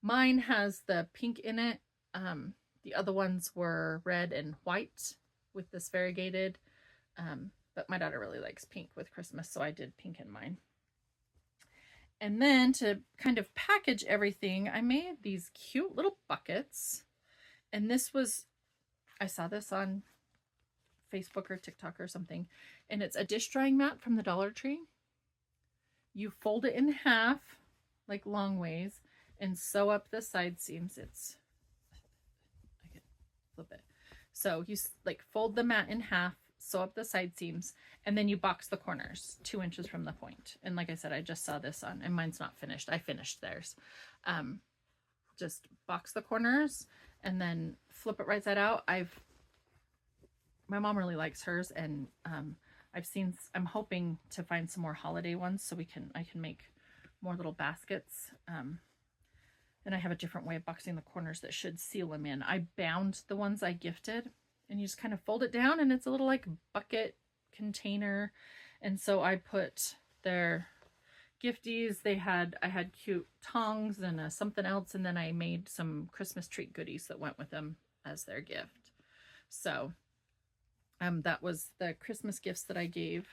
Mine has the pink in it. The other ones were red and white with this variegated. But my daughter really likes pink with Christmas, so I did pink in mine. And then to kind of package everything, I made these cute little buckets. And this was, I saw this on Facebook or TikTok or something, and it's a dish drying mat from the Dollar Tree. You fold it in half, like long ways, and sew up the side seams. I can flip it. So you like fold the mat in half, sew up the side seams, and then you box the corners 2 inches from the point. And like I said, I just saw this on, and mine's not finished. I finished theirs. Just box the corners and then flip it right side out. My mom really likes hers, and I'm hoping to find some more holiday ones so I can make more little baskets. And I have a different way of boxing the corners that should seal them in. I bound the ones I gifted, and you just kind of fold it down, and it's a little like bucket container. And so I put their gifties. I had cute tongs and something else, and then I made some Christmas treat goodies that went with them as their gift. So that was the Christmas gifts that I gave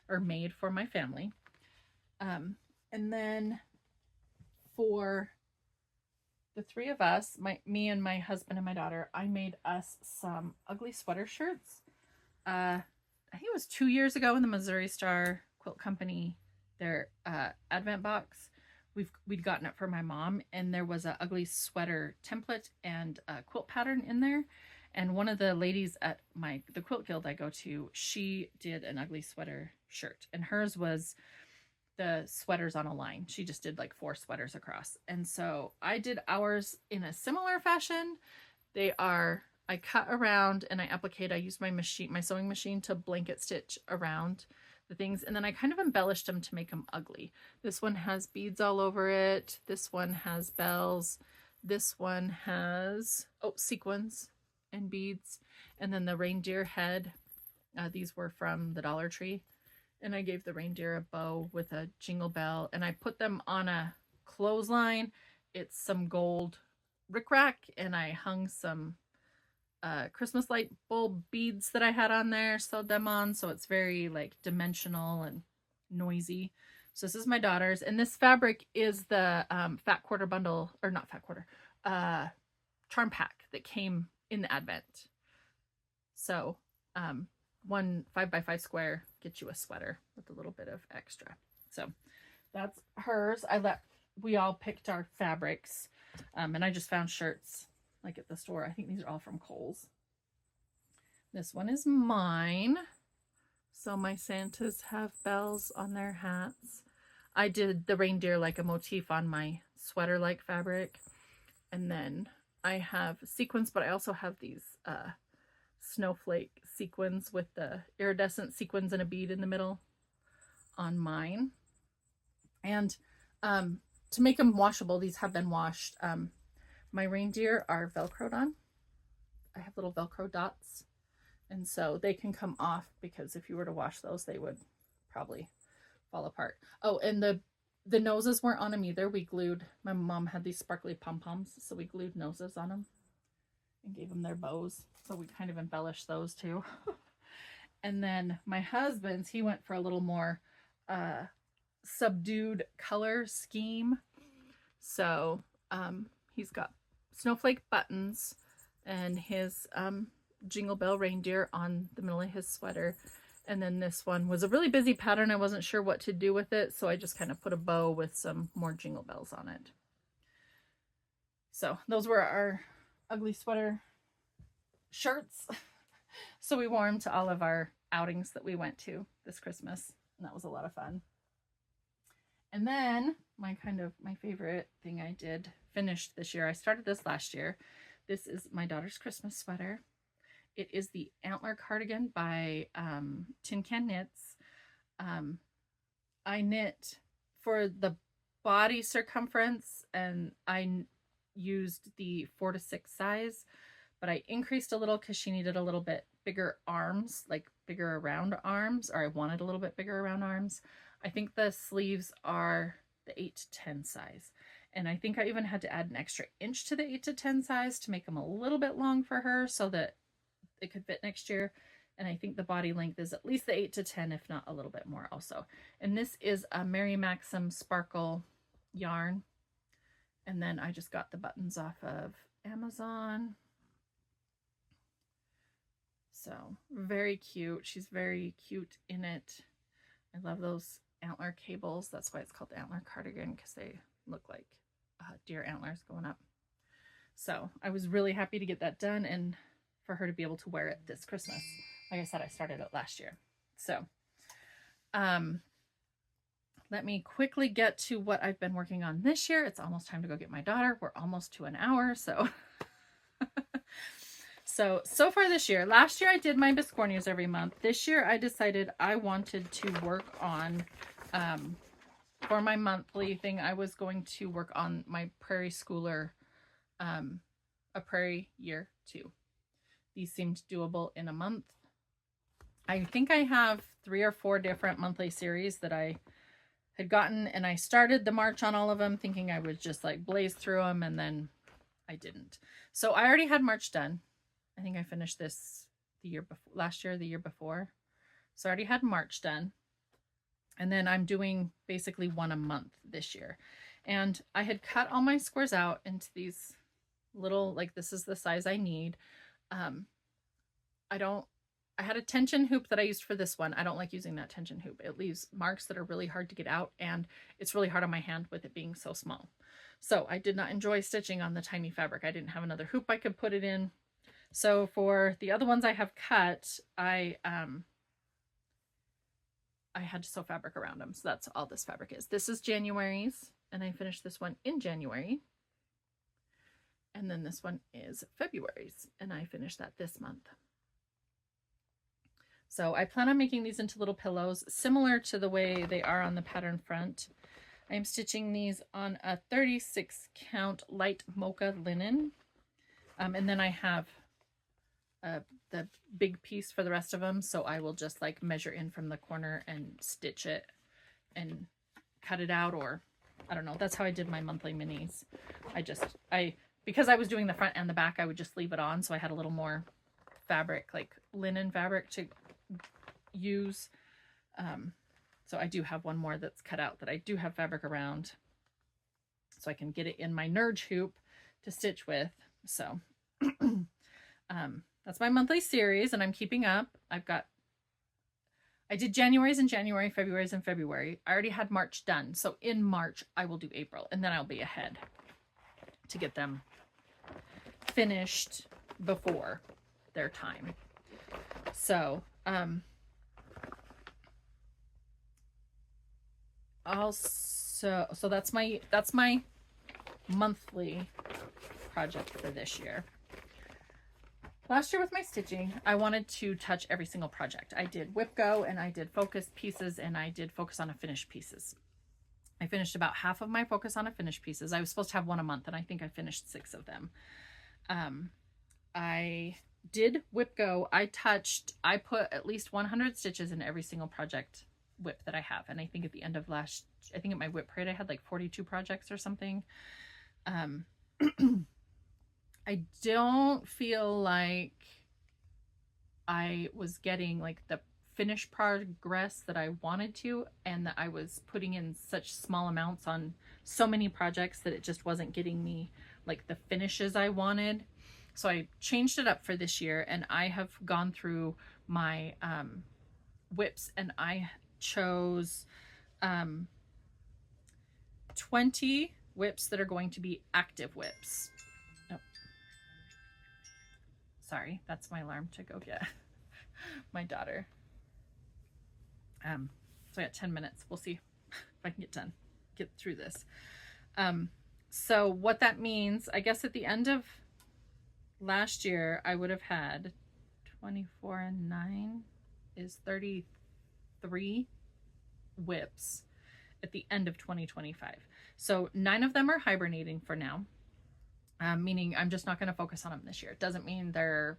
or made for my family. And then for the 3 of us, me and my husband and my daughter, I made us some ugly sweater shirts. I think it was 2 years ago in the Missouri Star Quilt Company, their advent box. We'd gotten it for my mom, and there was an ugly sweater template and a quilt pattern in there. And one of the ladies at the quilt guild I go to, she did an ugly sweater shirt, and hers was the sweaters on a line. She just did like 4 sweaters across. And so I did ours in a similar fashion. They are I cut around and I applique. I used my machine, my sewing machine, to blanket stitch around the things, and then I kind of embellished them to make them ugly. This one has beads all over it. This one has bells. This one has sequins and beads, and then the reindeer head. These were from the Dollar Tree, and I gave the reindeer a bow with a jingle bell, and I put them on a clothesline. It's some gold rickrack, and I hung some Christmas light bulb beads that I had on there, sewed them on, so it's very like dimensional and noisy. So this is my daughter's, and this fabric is the fat quarter bundle, or not fat quarter, charm pack that came in the advent. So one 5x5 square gets you a sweater with a little bit of extra. So that's hers. We all picked our fabrics, and I just found shirts like at the store. I think these are all from Kohl's. This one is mine. So my Santas have bells on their hats. I did the reindeer like a motif on my sweater-like fabric. And then I have sequins, but I also have these snowflake sequins with the iridescent sequins and a bead in the middle on mine. And to make them washable, these have been washed. My reindeer are Velcroed on. I have little Velcro dots, and so they can come off, because if you were to wash those, they would probably fall apart. Oh, and the noses weren't on them either. We glued, my mom had these sparkly pom-poms, so we glued noses on them and gave them their bows. So we kind of embellished those too. And then my husband's, he went for a little more subdued color scheme. So he's got snowflake buttons and his jingle bell reindeer on the middle of his sweater. And then this one was a really busy pattern. I wasn't sure what to do with it, so I just kind of put a bow with some more jingle bells on it. So those were our ugly sweater shirts. So we wore them to all of our outings that we went to this Christmas, and that was a lot of fun. And then my favorite thing I did finished this year. I started this last year. This is my daughter's Christmas sweater. It is the Antler Cardigan by Tin Can Knits. I knit for the body circumference, and I used the 4 to 6 size, but I increased a little because she needed a little bit bigger arms, like bigger around arms, or I wanted a little bit bigger around arms. I think the sleeves are the 8 to 10 size. And I think I even had to add an extra inch to the 8 to 10 size to make them a little bit long for her so that it could fit next year. And I think the body length is at least the 8 to 10, if not a little bit more also. And this is a Mary Maxim Sparkle yarn. And then I just got the buttons off of Amazon. So very cute. She's very cute in it. I love those antler cables. That's why it's called the Antler Cardigan, because they look like deer antlers going up. So I was really happy to get that done and for her to be able to wear it this Christmas. Like I said, I started it last year. So let me quickly get to what I've been working on this year. It's almost time to go get my daughter. We're almost to an hour. So so far this year, last year I did my biscornus every month. This year I decided I wanted to work on, for my monthly thing, I was going to work on my Prairie Schooler, a Prairie Year 2. These seemed doable in a month. I think I have 3 or 4 different monthly series that I had gotten, and I started the March on all of them thinking I would just like blaze through them, and then I didn't. So I already had March done. I think I finished this the year before, last year, the year before. So I already had March done. And then I'm doing basically one a month this year. And I had cut all my squares out into these little, like this is the size I need. I had a tension hoop that I used for this one. I don't like using that tension hoop. It leaves marks that are really hard to get out, and it's really hard on my hand with it being so small. So I did not enjoy stitching on the tiny fabric. I didn't have another hoop I could put it in. So for the other ones I have cut, I had to sew fabric around them. So that's all this fabric is. This is January's, and I finished this one in January. And then this one is February's, and I finished that this month. So I plan on making these into little pillows, similar to the way they are on the pattern front. I'm stitching these on a 36 count light mocha linen. And then I have the big piece for the rest of them. So I will just like measure in from the corner and stitch it and cut it out, or I don't know. That's how I did my monthly minis. Because I was doing the front and the back, I would just leave it on. So I had a little more fabric, like linen fabric to use. So I do have one more that's cut out that I do have fabric around, so I can get it in my Nurge hoop to stitch with. So that's my monthly series, and I'm keeping up. I did January's in January, February's in February. I already had March done. So in March, I will do April, and then I'll be ahead to get them finished before their time. So, so that's my monthly project for this year. Last year with my stitching, I wanted to touch every single project. I did whip go, and I did focus pieces, and I did focus on a finished pieces. I finished about half of my focus on a finished pieces. I was supposed to have one a month, and I think I finished 6 of them. I did whip go. I put at least 100 stitches in every single project whip that I have. And I think at the end of I think at my whip parade, I had like 42 projects or something. I don't feel like I was getting like the finished progress that I wanted to, and that I was putting in such small amounts on so many projects that it just wasn't getting me like the finishes I wanted. So I changed it up for this year, and I have gone through my whips, and I chose 20 whips that are going to be active whips. Oh. Sorry, that's my alarm to go get my daughter. So I got 10 minutes. We'll see if I can get through this. So what that means, I guess at the end of last year, I would have had 24 and 9 is 33 whips at the end of 2025. So 9 of them are hibernating for now, meaning I'm just not going to focus on them this year. It doesn't mean they're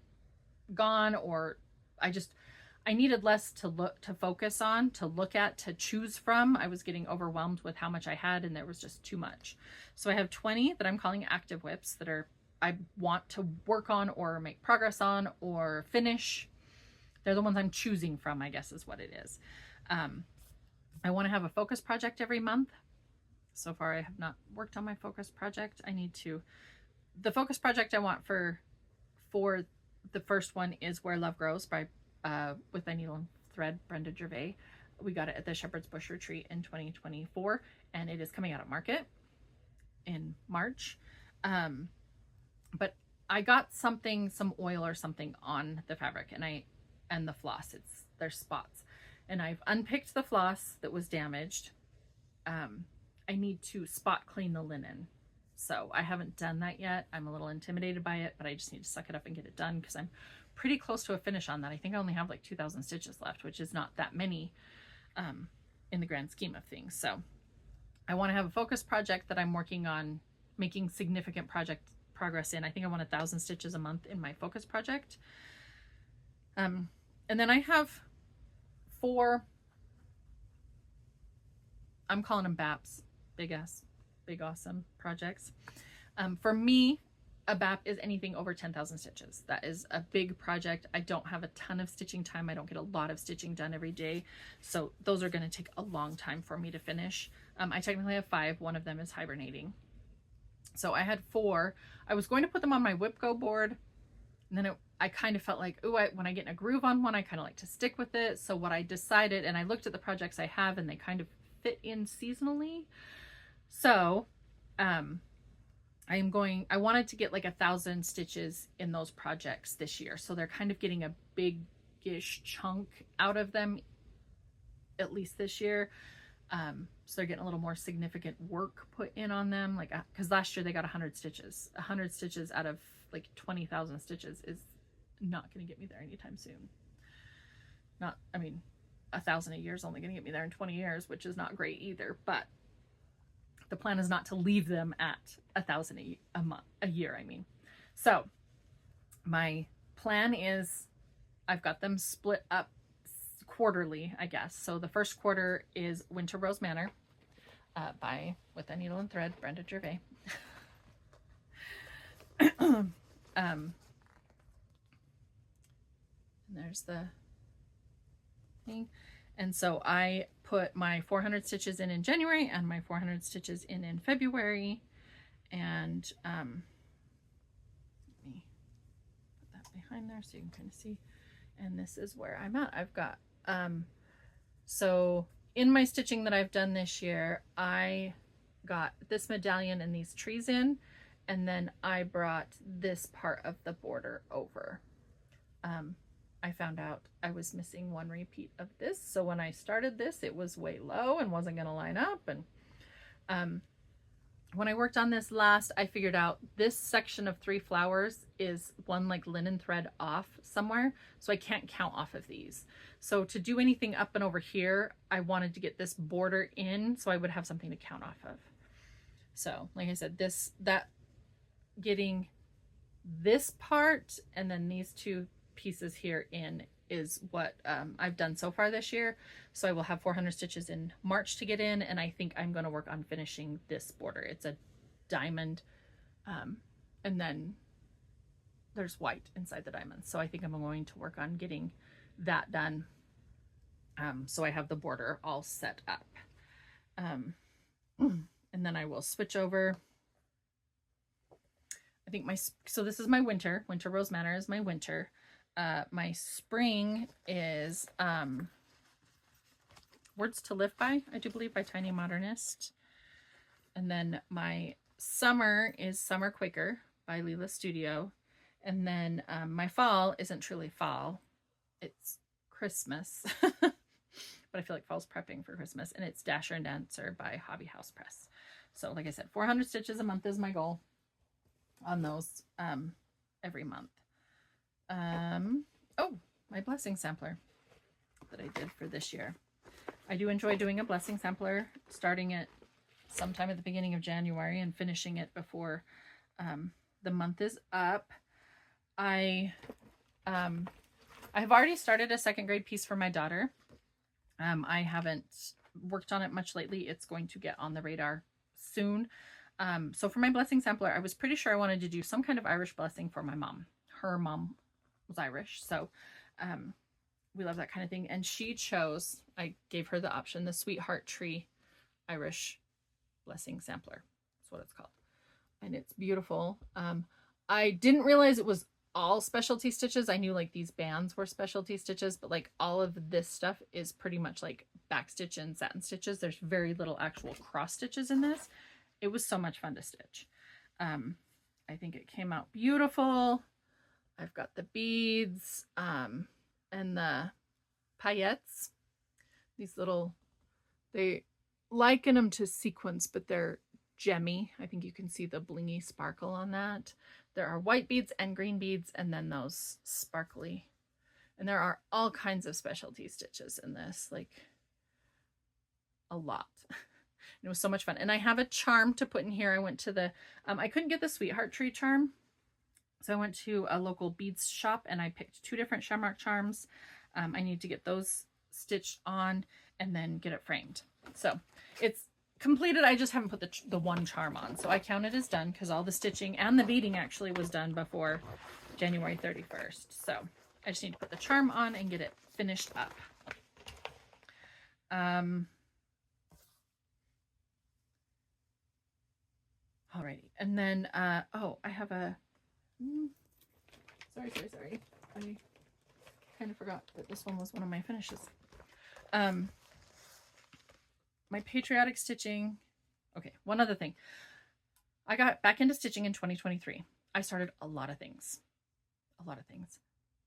gone, or I needed less to focus on, to look at, to choose from. I was getting overwhelmed with how much I had, and there was just too much. So I have 20 that I'm calling active whips that I want to work on or make progress on or finish. They're the ones I'm choosing from, I guess is what it is. I want to have a focus project every month. So far, I have not worked on my focus project. The focus project I want for the first one is Where Love Grows by with my needle and thread, Brenda Gervais. We got it at the Shepherd's Bush Retreat in 2024, and it is coming out at market in March. But I got some oil or something on the fabric, and the floss. There's spots, and I've unpicked the floss that was damaged. I need to spot clean the linen. So I haven't done that yet. I'm a little intimidated by it, but I just need to suck it up and get it done, because I'm pretty close to a finish on that. I think I only have like 2,000 stitches left, which is not that many in the grand scheme of things. So I want to have a focus project that I'm working on making significant progress in. I think I want 1,000 stitches a month in my focus project. And then I have 4, I'm calling them BAPs, big awesome projects. For me, a BAP is anything over 10,000 stitches. That is a big project. I don't have a ton of stitching time. I don't get a lot of stitching done every day. So those are going to take a long time for me to finish. I technically have 5. One of them is hibernating. So I had 4. I was going to put them on my whip go board. And then I kind of felt like, when I get in a groove on one, I kind of like to stick with it. So what I decided, and I looked at the projects I have, and they kind of fit in seasonally. So, I wanted to get like 1,000 stitches in those projects this year. So they're kind of getting a big-ish chunk out of them, at least this year. So they're getting a little more significant work put in on them. Like, because last year they got 100 stitches. 100 stitches out of like 20,000 stitches is not going to get me there anytime soon. Not, I mean, 1,000 a year is only going to get me there in 20 years, which is not great either. But the plan is not to leave them at 1,000 a year, I mean. So my plan is I've got them split up quarterly, I guess. So the first quarter is Winter Rose Manor by With a Needle and Thread, Brenda Gervais. And there's the thing. And so I put my 400 stitches in January and my 400 stitches in February. And let me put that behind there so you can kind of see. And this is where I'm at. I've got so in my stitching that I've done this year, I got this medallion and these trees in, and then I brought this part of the border over. I found out I was missing one repeat of this, so when I started this, it was way low and wasn't going to line up. And when I worked on this last, I figured out this section of 3 flowers is one like linen thread off somewhere, so I can't count off of these. So to do anything up and over here, I wanted to get this border in so I would have something to count off of. So like I said, getting this part and then these 2 pieces here in is what I've done so far this year. So I will have 400 stitches in March to get in, and I think I'm going to work on finishing this border. It's a diamond, and then there's white inside the diamond. So I think I'm going to work on getting that done, so I have the border all set up. And then I will switch over. I think so this is my winter. Winter Rose Manor is my winter. My spring is Words to Live By, I do believe, by Tiny Modernist. And then my summer is Summer Quaker by Leela Studio. And then my fall isn't truly fall, it's Christmas. But I feel like fall's prepping for Christmas. And it's Dasher and Dancer by Hobby House Press. So like I said, 400 stitches a month is my goal on those every month. Oh, my blessing sampler that I did for this year. I do enjoy doing a blessing sampler, starting it sometime at the beginning of January and finishing it before the month is up. I have already started a 2nd grade piece for my daughter. I haven't worked on it much lately. It's going to get on the radar soon. So for my blessing sampler, I was pretty sure I wanted to do some kind of Irish blessing for my mom. Her mom was Irish, so we love that kind of thing. And she chose, I gave her the option, the Sweetheart Tree Irish Blessing Sampler. That's what it's called. And it's beautiful. I didn't realize it was all specialty stitches. I knew like these bands were specialty stitches, but like all of this stuff is pretty much like backstitch and satin stitches. There's very little actual cross stitches in this. It was so much fun to stitch. I think it came out beautiful. I've got the beads and the paillettes. These little, they liken them to sequins, but they're gemmy. I think you can see the blingy sparkle on that. There are white beads and green beads, and then those sparkly. And there are all kinds of specialty stitches in this, like a lot. It was so much fun. And I have a charm to put in here. I went to the, I couldn't get the Sweetheart Tree charm. So I went to a local beads shop and I picked 2 different shamrock charms. I need to get those stitched on and then get it framed. So it's completed. I just haven't put the one charm on. So I count it as done because all the stitching and the beading actually was done before January 31st. So I just need to put the charm on and get it finished up. Alrighty. And then, oh, I have a, sorry. I kind of forgot that this one was one of my finishes. My patriotic stitching. Okay, one other thing. I got back into stitching in 2023. I started a lot of things.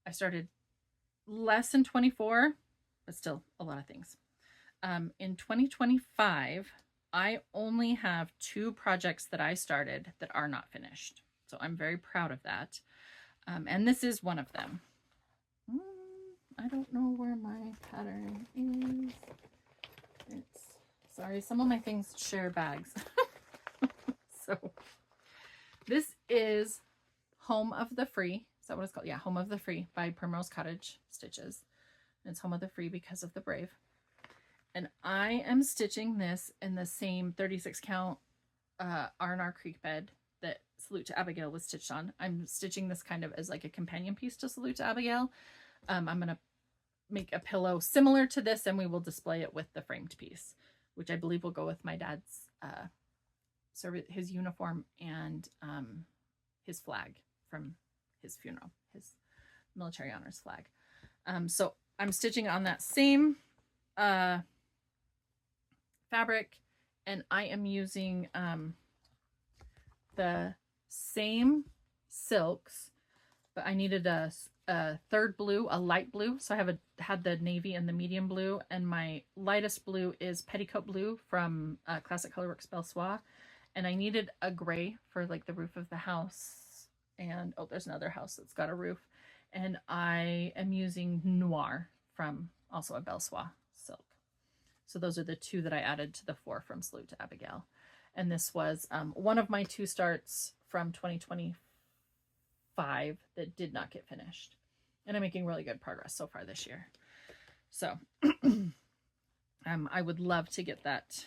I started less in 24, but still a lot of things. In 2025, I only have 2 projects that I started that are not finished. So I'm very proud of that. And this is one of them. I don't know where my pattern is. Sorry, some of my things share bags. So this is Home of the Free. Is that what it's called? Yeah, Home of the Free by Primrose Cottage Stitches. And it's Home of the Free because of the Brave. And I am stitching this in the same 36 count R&R Creek bed that Salute to Abigail was stitched on. I'm stitching this kind of as like a companion piece to Salute to Abigail. I'm going to make a pillow similar to this, and we will display it with the framed piece, which I believe will go with my dad's his uniform and his flag from his funeral, his military honors flag. So I'm stitching on that same fabric, and I am using the same silks, but I needed a third blue, a light blue. So I had the navy and the medium blue, and my lightest blue is Petticoat Blue from Classic Colorworks Belsois. And I needed a gray for like the roof of the house. And oh, there's another house that's got a roof. And I am using Noir from also a Belsois silk. So those are the 2 that I added to the 4 from Salute to Abigail. And this was one of my 2 starts from 2025 that did not get finished. And I'm making really good progress so far this year. So I would love to get that.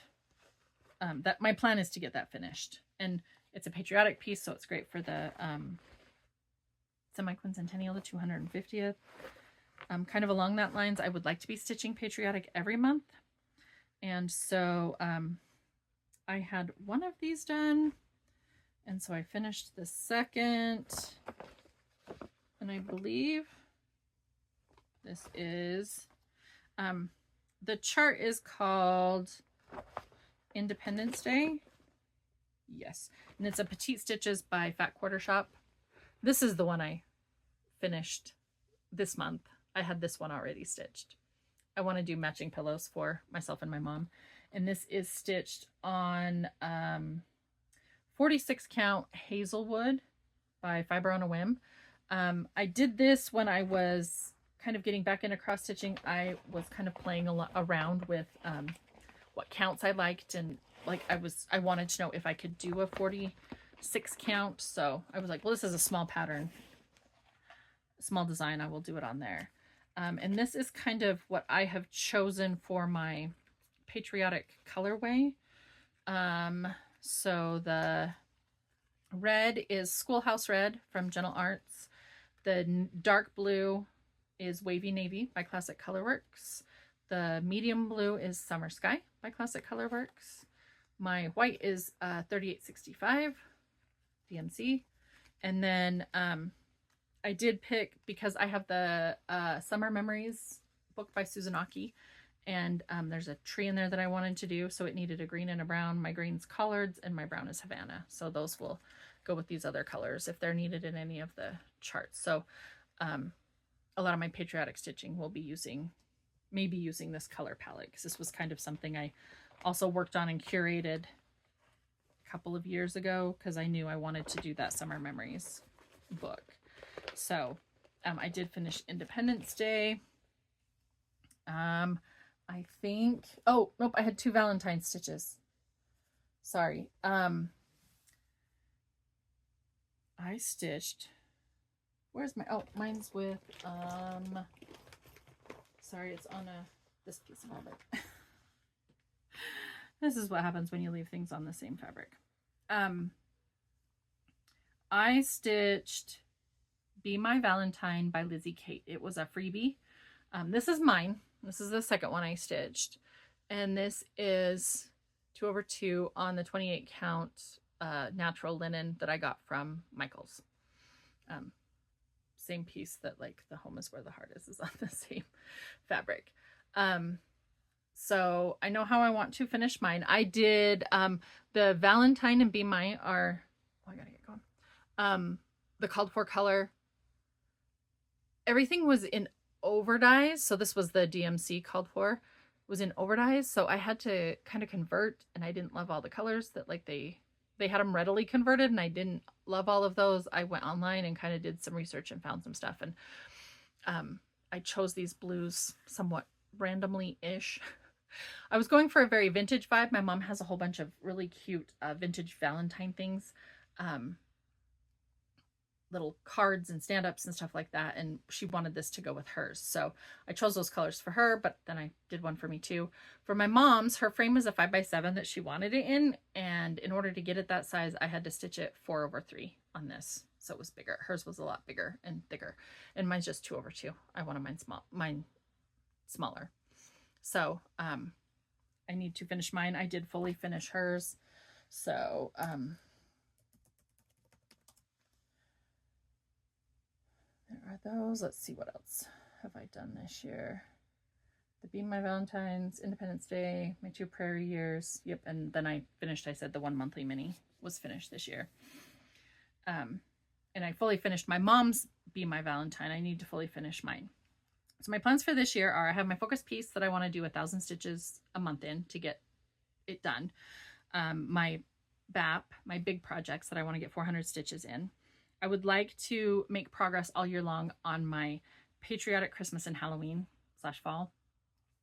My plan is to get that finished. And it's a patriotic piece, so it's great for the semi-quincentennial, the 250th. Kind of along that lines, I would like to be stitching patriotic every month. And so I had one of these done, and so I finished the second, and I believe this is the chart is called Independence Day. Yes, and it's a Petite Stitches by Fat Quarter Shop. This is the one I finished this month. I had this one already stitched. I want to do matching pillows for myself and my mom. And this is stitched on 46 count Hazelwood by Fiber on a Whim. I did this when I was kind of getting back into cross stitching. I was kind of playing around with what counts I liked, and like I wanted to know if I could do a 46 count. So I was like, well, this is a small pattern, small design. I will do it on there. And this is kind of what I have chosen for my patriotic colorway. So the red is Schoolhouse Red from Gentle Arts. The dark blue is Wavy Navy by Classic Colorworks. The medium blue is Summer Sky by Classic Colorworks. My white is 3865 DMC. And then I did pick, because I have the Summer Memories book by Susan Aki, and there's a tree in there that I wanted to do, so it needed a green and a brown. My green's Collards and my brown is Havana, so those will go with these other colors if they're needed in any of the charts. So a lot of my patriotic stitching will be maybe using this color palette, because this was kind of something I also worked on and curated a couple of years ago, because I knew I wanted to do that Summer Memories book. So I did finish Independence Day. I think, oh, nope, I had 2 Valentine stitches. Sorry. I stitched, where's my, oh, mine's with, sorry, it's on this piece of fabric. This is what happens when you leave things on the same fabric. I stitched Be My Valentine by Lizzie Kate. It was a freebie. This is mine. This is the second one I stitched. And this is 2/2 on the 28 count natural linen that I got from Michael's. Same piece that like the Home is Where the Heart is on the same fabric. So I know how I want to finish mine. I did the Valentine and Be Mine are, oh, I gotta get going. The called for color. Everything was in over dyes, so this was the DMC called for. was in overdyes, so I had to kind of convert, and I didn't love all the colors that like they had them readily converted, and I didn't love all of those. I went online and kind of did some research and found some stuff, and I chose these blues somewhat randomly-ish. I was going for a very vintage vibe. My mom has a whole bunch of really cute vintage Valentine things, little cards and stand-ups and stuff like that, and she wanted this to go with hers, so I chose those colors for her, but then I did one for me too. For my mom's, her frame was a 5x7 that she wanted it in, and in order to get it that size I had to stitch it 4/3 on this, so it was bigger. Hers was a lot bigger and thicker, and mine's just 2/2. I wanted mine smaller, so I need to finish mine. I did fully finish hers, so there are those. Let's see, what else have I done this year? The Be My Valentine's, Independence Day, my 2 Prairie Years. Yep, and then I finished, I said the 1 monthly mini was finished this year. And I fully finished my mom's Be My Valentine. I need to fully finish mine. So my plans for this year are, I have my focus piece that I want to do 1,000 stitches a month in to get it done. My BAP, my big projects that I want to get 400 stitches in. I would like to make progress all year long on my patriotic Christmas and Halloween / fall.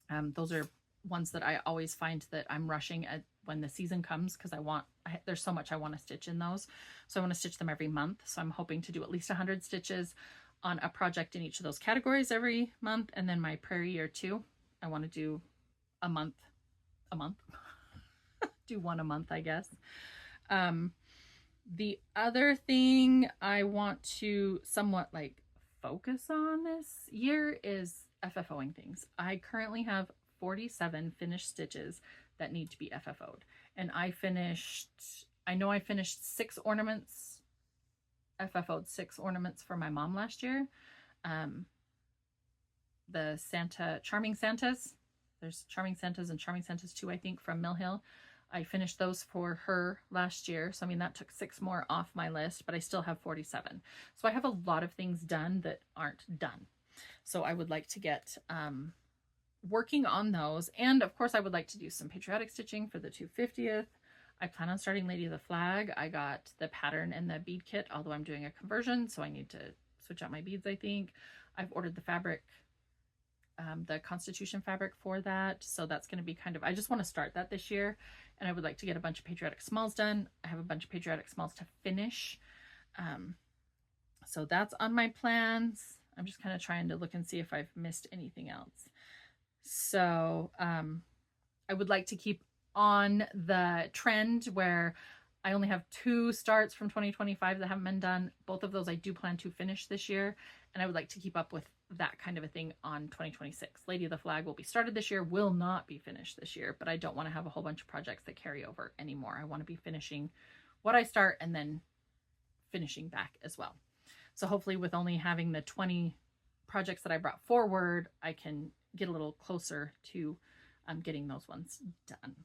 Those are ones that I always find that I'm rushing at when the season comes, because there's so much I want to stitch in those. So I want to stitch them every month. So I'm hoping to do at least 100 stitches on a project in each of those categories every month. And then my Prairie Year 2, I want to do a month, do one a month, I guess. The other thing I want to somewhat like focus on this year is FFOing things. I currently have 47 finished stitches that need to be FFO'd. And I finished 6 ornaments, FFO'd 6 ornaments for my mom last year. The Charming Santas. There's Charming Santas and Charming Santas 2, I think, from Mill Hill. I finished those for her last year. So, I mean, that took 6 more off my list, but I still have 47. So I have a lot of things done that aren't done. So I would like to get working on those. And of course, I would like to do some patriotic stitching for the 250th. I plan on starting Lady of the Flag. I got the pattern and the bead kit, although I'm doing a conversion, so I need to switch out my beads, I think. I've ordered the fabric, the Constitution fabric for that. So that's going to be kind of, I just want to start that this year. And I would like to get a bunch of patriotic smalls done. I have a bunch of patriotic smalls to finish. So that's on my plans. I'm just kind of trying to look and see if I've missed anything else. So I would like to keep on the trend where I only have 2 starts from 2025 that haven't been done. Both of those I do plan to finish this year. And I would like to keep up with that kind of a thing on 2026. Lady of the Flag will be started this year, will not be finished this year, but I don't want to have a whole bunch of projects that carry over anymore. I want to be finishing what I start and then finishing back as well. So hopefully with only having the 20 projects that I brought forward, I can get a little closer to getting those ones done.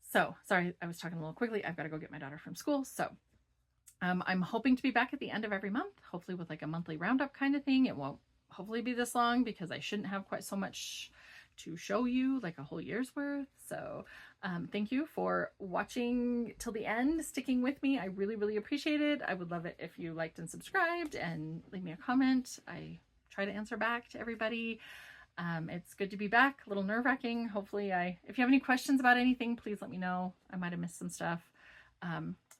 So sorry, I was talking a little quickly. I've got to go get my daughter from school. So I'm hoping to be back at the end of every month, hopefully with like a monthly roundup kind of thing. It won't hopefully be this long because I shouldn't have quite so much to show you, like a whole year's worth. So thank you for watching till the end, sticking with me. I really, really appreciate it. I would love it if you liked and subscribed and leave me a comment. I try to answer back to everybody. It's good to be back, a little nerve-wracking. Hopefully if you have any questions about anything, please let me know. I might have missed some stuff.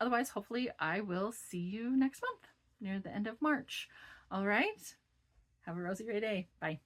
Otherwise, hopefully I will see you next month near the end of March. All right. Have a rosy ray day. Bye.